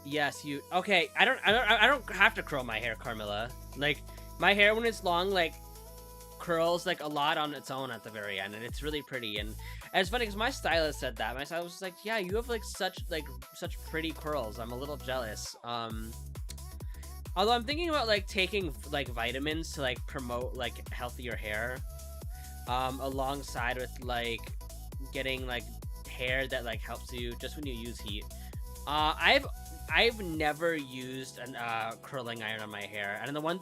[SPEAKER 1] Yes, you. Okay, I don't have to curl my hair, Carmilla. Like, my hair when it's long, like, curls like a lot on its own at the very end, and it's really pretty. And it's funny because my stylist said that. My stylist was like, "Yeah, you have like such pretty curls. I'm a little jealous." Although I'm thinking about like taking like vitamins to like promote like healthier hair, alongside with like getting like hair that like helps you just when you use heat. I've never used a curling iron on my hair, and the one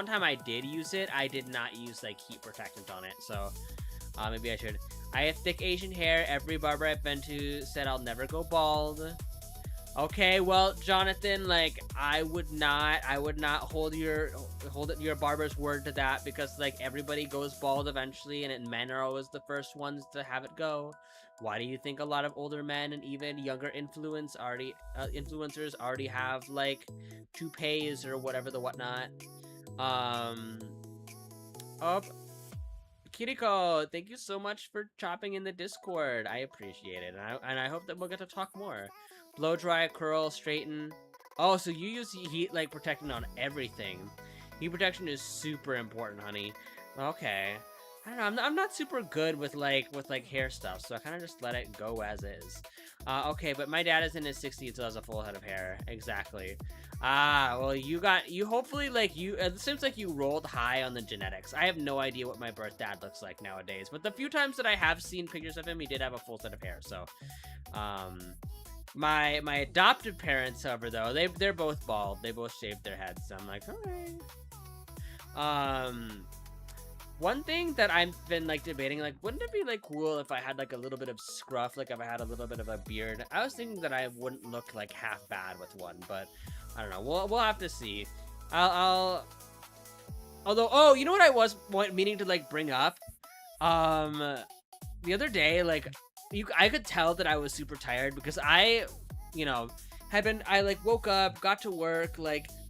[SPEAKER 1] time I did use it, I did not use like heat protectant on it, so maybe I should. I have thick Asian hair. Every barber I've been to said I'll never go bald. Okay, well, Jonathan, like I would not hold your barber's word to that, because like everybody goes bald eventually, and men are always the first ones to have it go. Why do you think a lot of older men and even younger influencers already have like toupees or whatever the whatnot? Oh, Kiriko, thank you so much for chopping in the Discord. I appreciate it, and I hope that we'll get to talk more. Blow dry, curl, straighten. Oh, so you use heat like protection on everything. Heat protection is super important, honey. Okay. I don't know. I'm not super good with hair stuff, so I kind of just let it go as is. Okay, but my dad is in his 60s, so has a full head of hair. Exactly. Well, you hopefully, it seems like you rolled high on the genetics. I have no idea what my birth dad looks like nowadays, but the few times that I have seen pictures of him, he did have a full set of hair, so, my adopted parents, however, though, they're both bald. They both shaved their heads, so I'm like, okay. One thing that I've been, debating, wouldn't it be, cool if I had, a little bit of scruff, if I had a little bit of a beard? I was thinking that I wouldn't look, half bad with one, but I don't know. We'll have to see. Although, oh, you know what I was meaning to, bring up? The other day, I could tell that I was super tired because I woke up, got to work,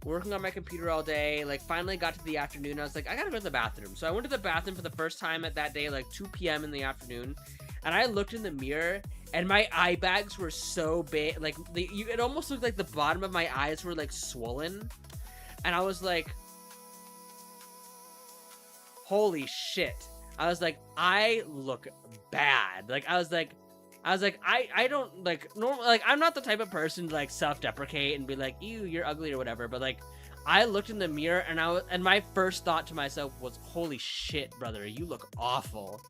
[SPEAKER 1] working on my computer all day, finally got to the afternoon. I was like, I gotta go to the bathroom. So I went to the bathroom for the first time at that day, 2 p.m. in the afternoon. And I looked in the mirror, and my eye bags were so big. It almost looked like the bottom of my eyes were, swollen. And I was like, holy shit. I was like, I look bad. I don't, normal, I'm not the type of person to, self-deprecate and be like, ew, you're ugly or whatever, but, I looked in the mirror, and my first thought to myself was, holy shit, brother, you look awful.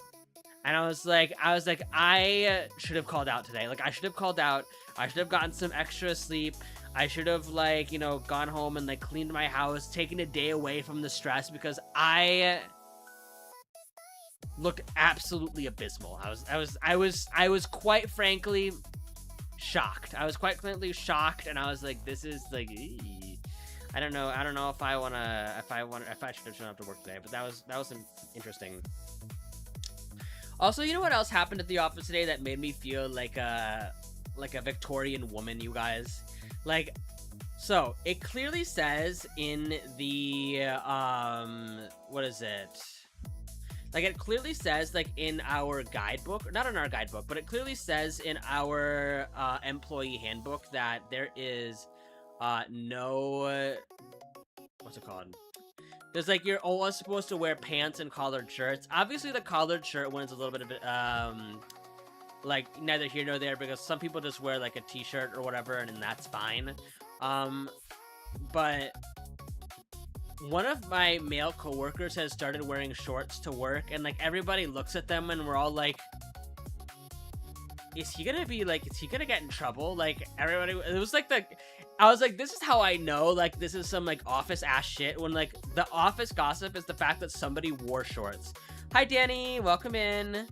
[SPEAKER 1] And I was like, I should have called out today. I should have called out. I should have gotten some extra sleep. I should have, gone home and, cleaned my house, taken a day away from the stress, because I looked absolutely abysmal. I was quite frankly shocked. I was quite frankly shocked, and I was like, this is eee. I don't know if I should have shown up to work today, but that was interesting. Also, you know what else happened at the office today that made me feel like a Victorian woman, you guys? So it clearly says in the what is it? It clearly says, in our guidebook, not in our guidebook, but it clearly says in our employee handbook that there is no, what's it called? There's, you're always supposed to wear pants and collared shirts. Obviously, the collared shirt one is a little bit of it, neither here nor there, because some people just wear, a t-shirt or whatever, and that's fine. But one of my male coworkers has started wearing shorts to work, and everybody looks at them, and we're all like, is he gonna get in trouble? Everybody, it was I was like, this is how I know, this is some office ass shit, when the office gossip is the fact that somebody wore shorts. Hi Danny, welcome in.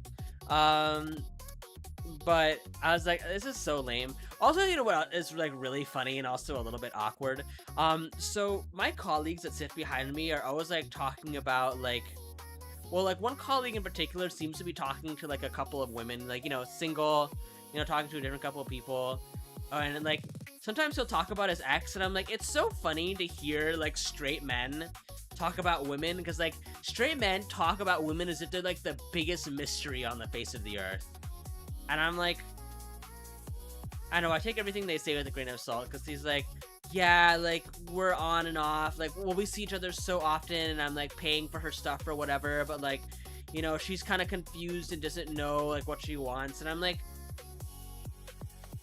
[SPEAKER 1] But I was like, this is so lame. Also, you know what is really funny and also a little bit awkward? So my colleagues that sit behind me are always talking about one colleague in particular seems to be talking to a couple of women, single, talking to a different couple of people, and sometimes he'll talk about his ex, and I'm like, it's so funny to hear straight men talk about women, because straight men talk about women as if they're the biggest mystery on the face of the earth. And I'm like, I know, I take everything they say with a grain of salt, because he's like, yeah, we're on and off, well, we see each other so often, and I'm paying for her stuff or whatever, but she's kind of confused and doesn't know what she wants. And I'm like,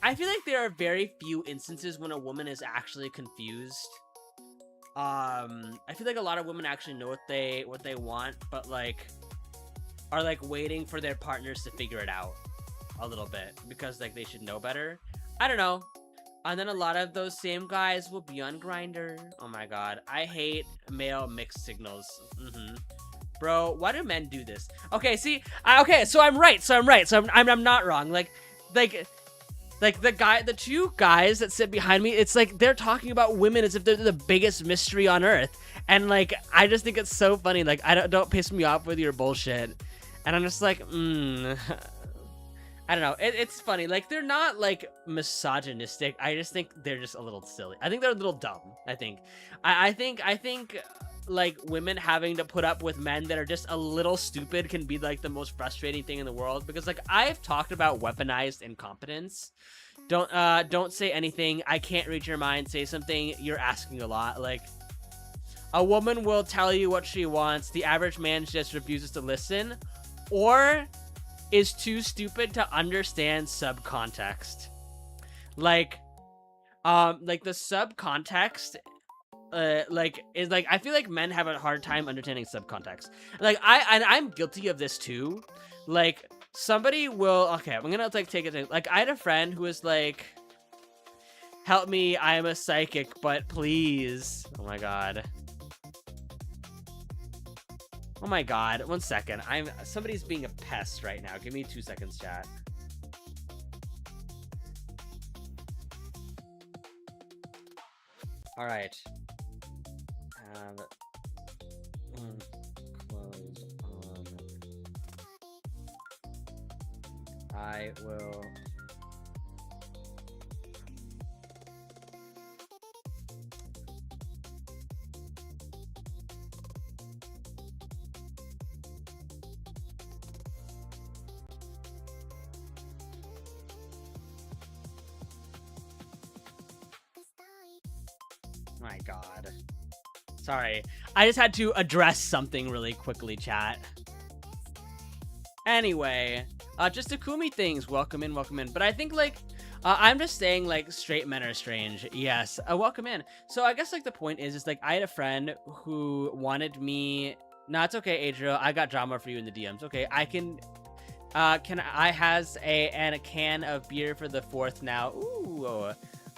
[SPEAKER 1] I feel like there are very few instances when a woman is actually confused. I feel like a lot of women actually know what they want, but are waiting for their partners to figure it out a little bit, because they should know better. I don't know. And then a lot of those same guys will be on Grindr. Oh my god, I hate male mixed signals. Bro, why do men do this? Okay, see, okay, so I'm right. So I'm not wrong. The two guys that sit behind me, it's they're talking about women as if they're the biggest mystery on earth. And I just think it's so funny. Don't piss me off with your bullshit. And I'm just I don't know. It's funny. They're not misogynistic. I just think they're just a little silly. I think they're a little dumb. I think like women having to put up with men that are just a little stupid can be like the most frustrating thing in the world, because like I've talked about weaponized incompetence. Don't say anything, I can't read your mind, say something, you're asking a lot. Like, a woman will tell you what she wants, the average man just refuses to listen or is too stupid to understand subcontext. Like the subcontext like is like, I feel like men have a hard time understanding subcontext. Like I'm guilty of this too. Like somebody will, okay, I'm gonna like take it, like I had a friend who was like, help me, I am a psychic, but please. Oh my god. Oh my god, 1 second. Somebody's being a pest right now. Give me 2 seconds, chat. All right. Close on. I will. My god. Sorry. I just had to address something really quickly, chat. Anyway, just Takumi things. Welcome in, welcome in. But I think, like, I'm just saying, like, straight men are strange. Yes, welcome in. So I guess, like, the point is like, I had a friend who wanted me... No, it's okay, Adriel. I got drama for you in the DMs. Okay, I can I has a can of beer for the 4th now. Ooh,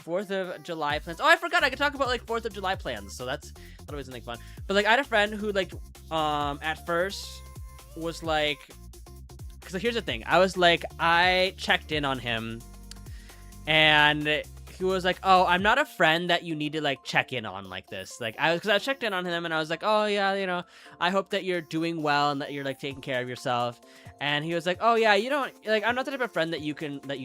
[SPEAKER 1] 4th of July plans. Oh, I forgot I could talk about, like, 4th of July plans. So that's always like fun. But, like, I had a friend who, like, at first was like... Because here's the thing. I was like, I checked in on him. And he was like, oh, I'm not a friend that you need to, like, check in on like this. Like, because I checked in on him and I was like, oh, yeah, you know, I hope that you're doing well and that you're, like, taking care of yourself. And he was like, oh, yeah, you don't, like, I'm not the type of friend that you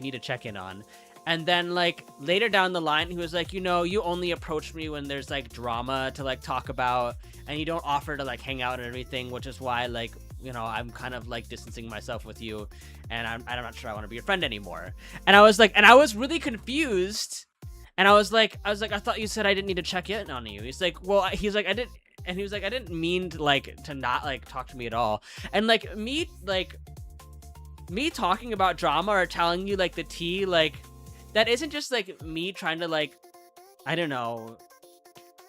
[SPEAKER 1] need to check in on. And then, like, later down the line, he was like, you know, you only approach me when there's, like, drama to, like, talk about, and you don't offer to, like, hang out and everything, which is why, like, you know, I'm kind of, like, distancing myself with you, and I'm not sure I want to be your friend anymore. And I was like, and I was really confused, and I was like, I thought you said I didn't need to check in on you. He's like, well, he's like, I didn't, and he was like, I didn't mean to, like, to not, like, talk to me at all. And, like, me talking about drama or telling you, like, the tea, like, that isn't just, like, me trying to, like, I don't know,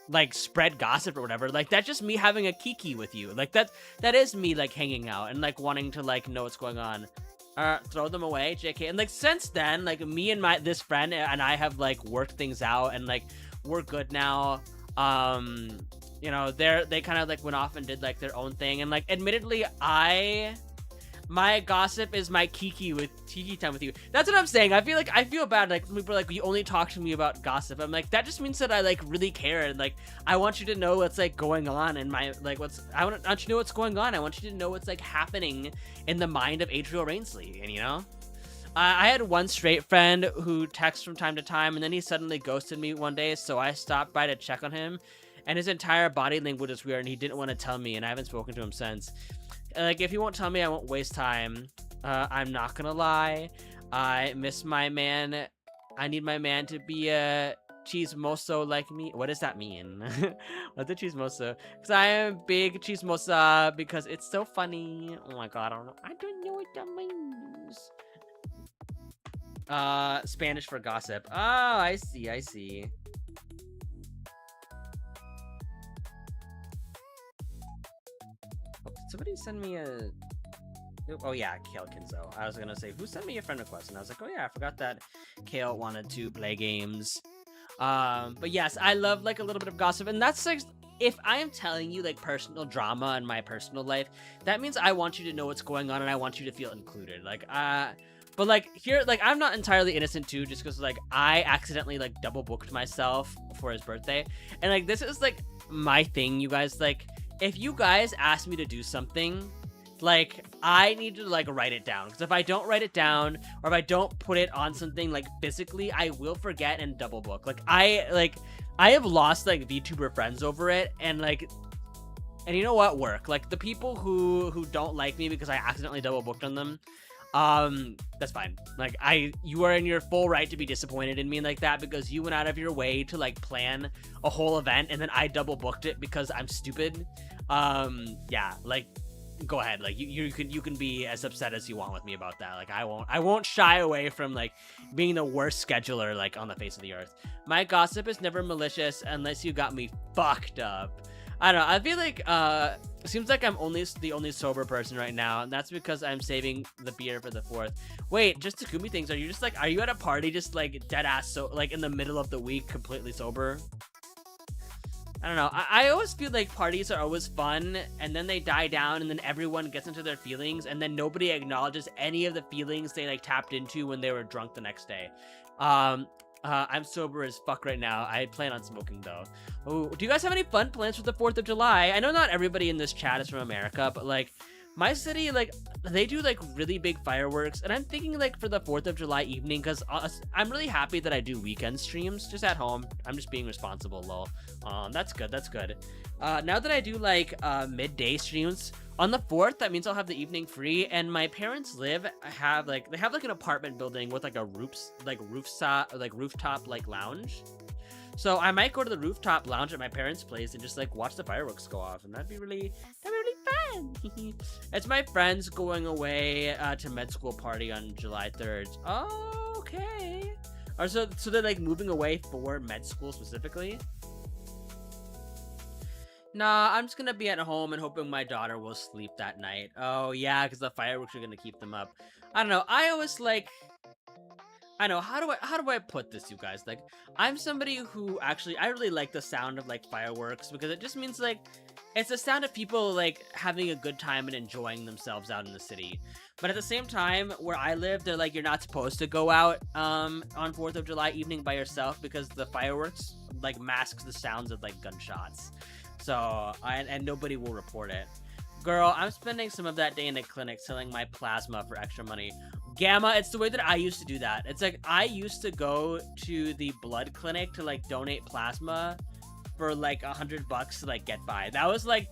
[SPEAKER 1] like, spread gossip or whatever. Like, that's just me having a kiki with you. Like, that is me, like, hanging out and, like, wanting to, like, know what's going on. Throw them away, JK. And, like, since then, like, me and this friend and I have, like, worked things out and, like, we're good now. You know, they kind of, like, went off and did, like, their own thing. And, like, admittedly, my gossip is my kiki time with you. That's what I'm saying. I feel bad. Like, people are like, you only talk to me about gossip. I'm like, that just means that I, like, really care. And, like, I want you to know what's, like, going on in my, like, I want you to know what's going on. I want you to know what's, like, happening in the mind of Adriel Rainsley. And, you know, I had one straight friend who texts from time to time, and then he suddenly ghosted me one day. So I stopped by to check on him, and his entire body language is weird, and he didn't want to tell me, and I haven't spoken to him since. Like, if he won't tell me, I won't waste time. I'm not gonna lie. I miss my man. I need my man to be a chismoso like me. What does that mean? What's a chismoso? Because I am big chismosa because it's so funny. Oh my god, I don't know what that means. Spanish for gossip. Oh, I see. Somebody send me a... Oh yeah, Kale Kinzo. I was gonna say, who sent me a friend request? And I was like, oh yeah, I forgot that Kale wanted to play games. But yes, I love, like, a little bit of gossip. And that's, like, if I am telling you, like, personal drama in my personal life, that means I want you to know what's going on and I want you to feel included. Like, but, like, here, like, I'm not entirely innocent too, just because, like, I accidentally, like, double booked myself for his birthday. And, like, this is, like, my thing, you guys. Like, if you guys ask me to do something, like, I need to, like, write it down. Because if I don't write it down, or if I don't put it on something, like, physically, I will forget and double book. Like, I have lost, like, VTuber friends over it. And, like, And you know what? Work. Like, the people who don't like me because I accidentally double booked on them, that's fine. Like, you are in your full right to be disappointed in me like that, because you went out of your way to like plan a whole event and then I double booked it because I'm stupid. Yeah, like, go ahead. Like, you can be as upset as you want with me about that. Like, I won't shy away from like being the worst scheduler like on the face of the earth. My gossip is never malicious unless you got me fucked up. I don't know. I feel like it seems like I'm the only sober person right now, and that's because I'm saving the beer for the 4th. Wait, just Takumi things. Are you at a party just like dead ass so like in the middle of the week completely sober? I don't know. I always feel like parties are always fun, and then they die down, and then everyone gets into their feelings, and then nobody acknowledges any of the feelings they like tapped into when they were drunk the next day. I'm sober as fuck right now. I plan on smoking though. Oh, do you guys have any fun plans for the 4th of July? I know not everybody in this chat is from America, but like my city, like they do like really big fireworks, and I'm thinking like for the 4th of July evening, because I'm really happy that I do weekend streams just at home. I'm just being responsible, lol. That's good. That's good. Now that I do like midday streams on the 4th, that means I'll have the evening free, and my parents they have like an apartment building with like a rooftop like lounge. So I might go to the rooftop lounge at my parents' place and just like watch the fireworks go off, and that'd be really fun. It's my friends going away to med school party on July 3rd. Oh, okay. Or so they're like moving away for med school specifically. Nah, I'm just gonna be at home and hoping my daughter will sleep that night. Oh yeah, because the fireworks are gonna keep them up. I don't know. How do I put this, you guys? Like, I'm somebody who actually I really like the sound of like fireworks, because it just means like it's the sound of people like having a good time and enjoying themselves out in the city. But at the same time, where I live, they're like, you're not supposed to go out on 4th of July evening by yourself, because the fireworks like masks the sounds of like gunshots. So and nobody will report it. Girl, I'm spending some of that day in the clinic selling my plasma for extra money. Gamma, it's the way that I used to do that. It's like I used to go to the blood clinic to like donate plasma for like $100 to like get by. That was like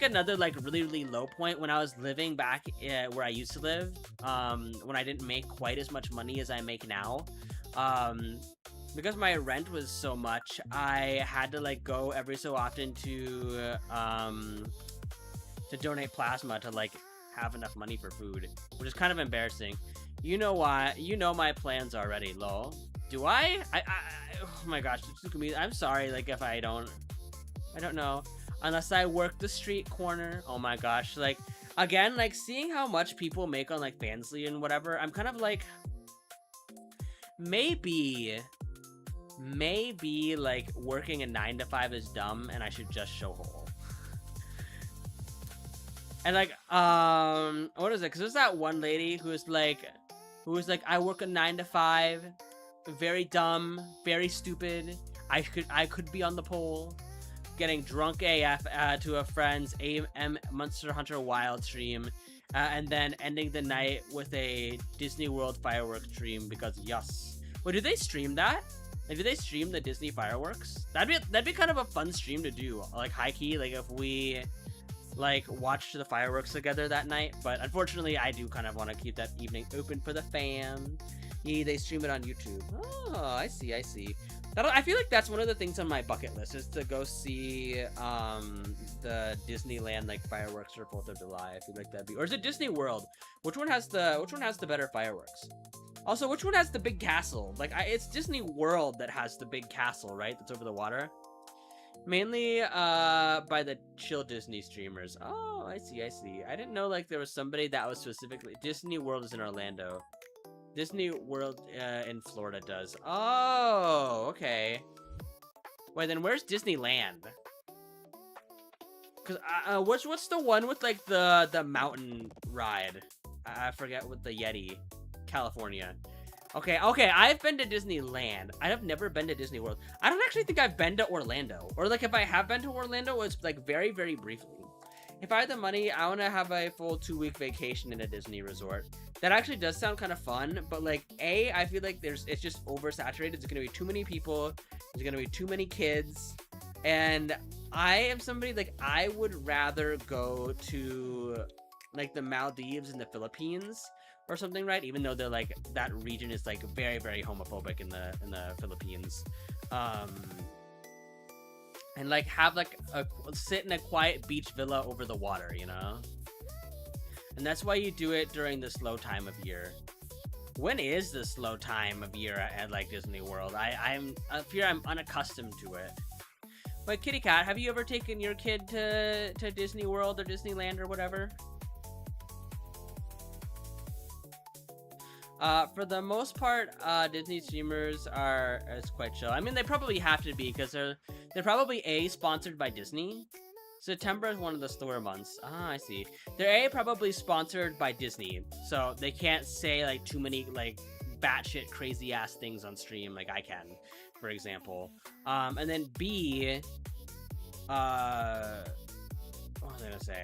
[SPEAKER 1] another like really low point when I was living back where I used to live, when I didn't make quite as much money as I make now. Because my rent was so much, I had to like go every so often to donate plasma to like have enough money for food, which is kind of embarrassing. You know why? You know my plans already, lol. Do I oh my gosh, I'm sorry, like if I don't know, unless I work the street corner. Oh my gosh, like again, like seeing how much people make on like Fansly and whatever, I'm kind of like maybe like working a 9 to 5 is dumb and I should just show whole. And like what is it, because there's that one lady who was like I work a 9 to 5, very dumb, very stupid, I could be on the pole, getting drunk AF to a friend's Monster Hunter Wild stream, and then ending the night with a Disney World fireworks stream, because yes. Wait, do they stream that? Like, do they stream the Disney fireworks? That'd be kind of a fun stream to do, like high key, like if we like watched the fireworks together that night. But unfortunately, I do kind of want to keep that evening open for the fam. Yeah, they stream it on YouTube. Oh, I see. I feel like that's one of the things on my bucket list, is to go see the Disneyland like fireworks for 4th of July. I feel like that'd be, or is it Disney World? Which one has the better fireworks? Also, which one has the big castle? Like, it's Disney World that has the big castle, right? That's over the water. Mainly by the Chill Disney streamers. Oh, I see. I didn't know like there was somebody that was specifically. Disney World is in Orlando. Disney World in Florida does. Oh, okay. Wait, then where's Disneyland? Cause what's the one with like the mountain ride? I forget, with the Yeti. California. Okay, I've been to Disneyland. I have never been to Disney World. I don't actually think I've been to Orlando. Or like if I have been to Orlando, it's like very briefly. If I had the money, I want to have a full 2-week vacation in a Disney resort. That actually does sound kind of fun, but like I feel like it's just oversaturated. There's gonna be too many people. There's gonna be too many kids. And I am somebody like I would rather go to like the Maldives in the Philippines or something, right? Even though they're like that region is like very very homophobic in the Philippines, um, and like have like a sit in a quiet beach villa over the water, you know. And that's why you do it during the slow time of year. When is the slow time of year at like Disney World? I fear I'm unaccustomed to it. But Kitty Cat, have you ever taken your kid to Disney World or Disneyland or whatever? For the most part, Disney streamers is quite chill. I mean, they probably have to be because they're probably sponsored by Disney. September is one of the slower months. Ah, I see. They're probably sponsored by Disney, so they can't say like too many like batshit crazy ass things on stream like I can, for example. And then B, what was I gonna say?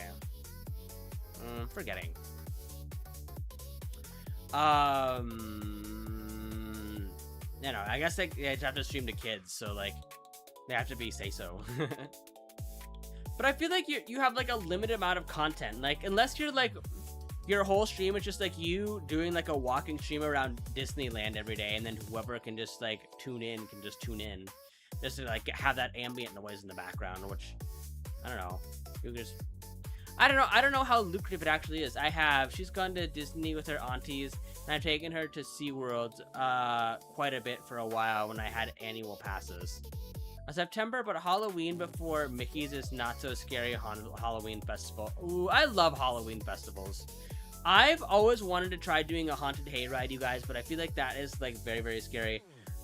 [SPEAKER 1] Forgetting. You know, I guess they have to stream to kids, so like they have to be say so. But I feel like you have like a limited amount of content, like unless you're like your whole stream is just like you doing like a walking stream around Disneyland every day, and then whoever can just like tune in can just tune in, just to like have that ambient noise in the background, which I don't know. You just I don't know how lucrative it actually is. She's gone to Disney with her aunties, and I've taken her to SeaWorld quite a bit for a while when I had annual passes. September, but Halloween before Mickey's is not so scary. Halloween festival. Ooh, I love Halloween festivals. I've always wanted to try doing a haunted hayride, you guys, but I feel like that is like very, very scary.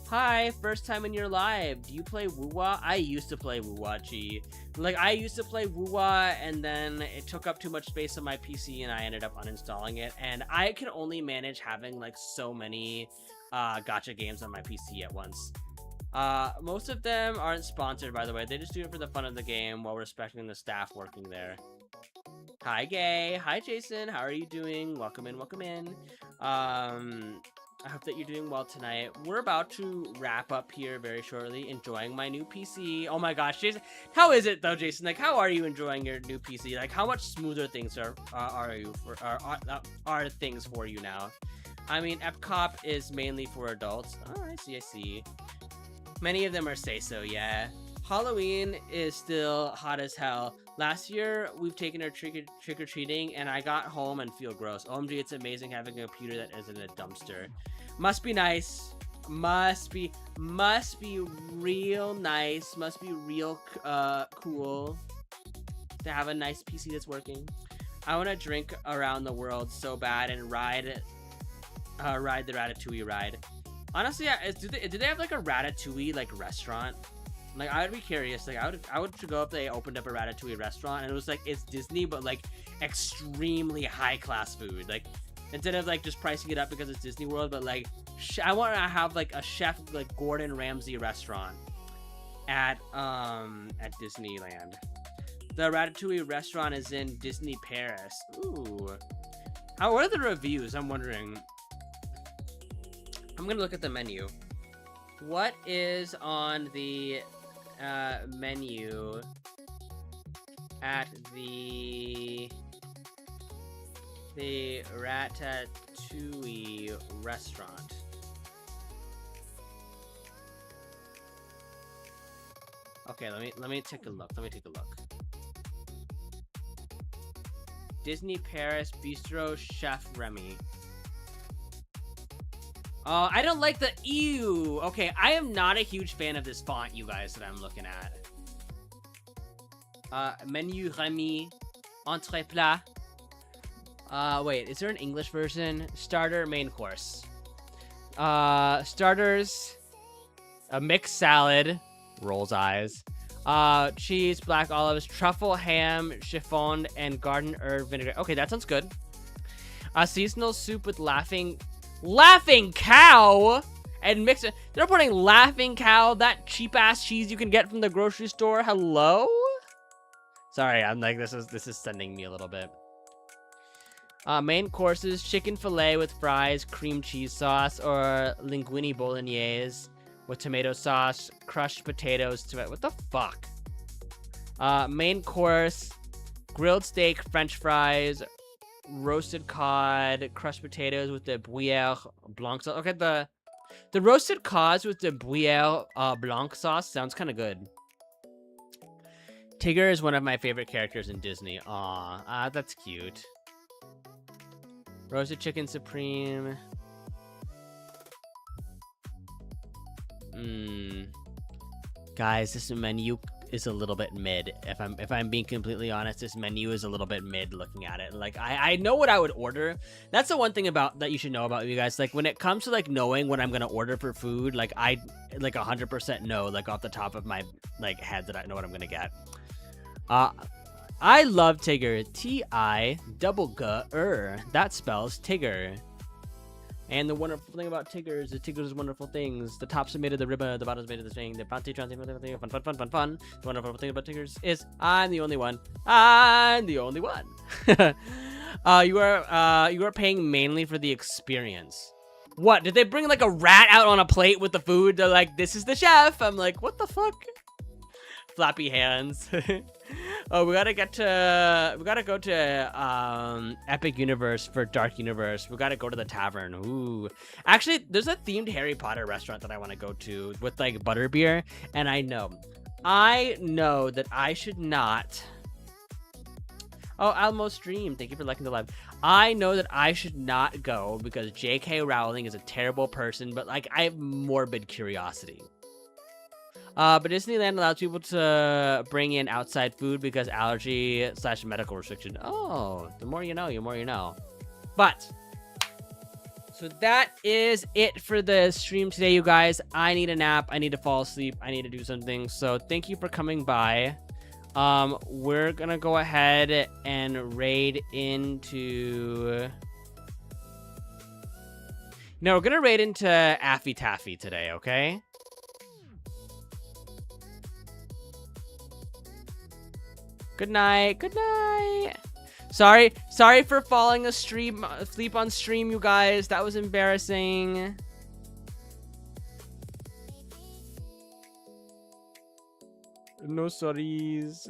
[SPEAKER 1] Hi, first time in your live. Do you play Woo-Wah? I used to play Woo-Wah, gee. Like, I used to play Woo-Wah, and then it took up too much space on my PC, and I ended up uninstalling it. And I can only manage having like so many gacha games on my PC at once. Most of them aren't sponsored, by the way. They just do it for the fun of the game while respecting the staff working there. Hi, Gay. Hi, Jason. How are you doing? Welcome in, welcome in. I hope that you're doing well tonight. We're about to wrap up here very shortly. Enjoying my new PC. Oh my gosh, Jason. How is it, though, Jason? Like, how are you enjoying your new PC? Like, how much smoother things are things for you now? I mean, Epcot is mainly for adults. Oh, I see. Many of them are say-so, yeah. Halloween is still hot as hell. Last year, we've taken our trick-or-treating, and I got home and feel gross. OMG, it's amazing having a computer that isn't a dumpster. Must be nice. Must be real nice. Must be real cool to have a nice PC that's working. I want to drink around the world so bad and ride the Ratatouille ride. Honestly, do they have like a Ratatouille like restaurant? Like, I would be curious. Like, I would go if they opened up a Ratatouille restaurant and it was like it's Disney but like extremely high class food. Like, instead of like just pricing it up because it's Disney World, but like I want to have like a chef like Gordon Ramsay restaurant at Disneyland. The Ratatouille restaurant is in Disney Paris. Ooh, what are the reviews? I'm wondering. I'm gonna look at the menu. What is on the menu at the Ratatouille restaurant? Okay, let me take a look. Disney Paris Bistro Chef Remy. Oh, I don't like the ew. Okay, I am not a huge fan of this font, you guys, that I'm looking at. Menu Remy, entrée plat. Wait, is there an English version? Starter, main course. Starters, a mixed salad, rolls eyes. Cheese, black olives, truffle, ham, chiffon, and garden herb vinaigrette. Okay, that sounds good. Seasonal soup with laughing cow and mix it. They're putting laughing cow, that cheap ass cheese you can get from the grocery store. Hello? Sorry, I'm like, this is sending me a little bit. Main courses: chicken fillet with fries, cream cheese sauce, or linguine bolognese with tomato sauce, crushed potatoes. What the fuck? Main course, grilled steak, French fries, roasted cod, crushed potatoes with the bouillère blanc sauce. Okay, the roasted cods with the bouillère blanc sauce sounds kind of good. Tigger is one of my favorite characters in Disney. Aw, that's cute. Roasted chicken supreme. Guys, this menu is a little bit mid. If I'm being completely honest, this menu is a little bit mid looking at it. Like I know what I would order. That's the one thing about that you should know about you guys. Like when it comes to like knowing what I'm gonna order for food, like I like 100% know like off the top of my like head that I know what I'm gonna get. I love Tigger. T-I-double-G-R. That spells Tigger. And the wonderful thing about Tigger is Tigger's wonderful things. The tops are made of the ribbon, the bottom's made of the string. The bounty, fun. The wonderful thing about Tiggers is I'm the only one. I'm the only one. You are paying mainly for the experience. What? Did they bring like a rat out on a plate with the food? They're like, this is the chef. I'm like, what the fuck? Flappy hands. Oh, we gotta go to Epic Universe for Dark Universe. We gotta go to the tavern. Ooh, actually, there's a themed Harry Potter restaurant that I want to go to with like butterbeer, and I know that I should not. Oh, Almo Stream, thank you for liking the live. I know that I should not go because J.K. Rowling is a terrible person, but like I have morbid curiosity. But Disneyland allows people to bring in outside food because allergy/medical restriction. Oh, the more you know, the more you know. But, so that is it for the stream today, you guys. I need a nap. I need to fall asleep. I need to do something. So thank you for coming by. We're gonna go ahead and raid into... No, we're gonna raid into Affy Taffy today, okay? Good night. Good night. Sorry for falling asleep on stream, you guys. That was embarrassing. No sorries.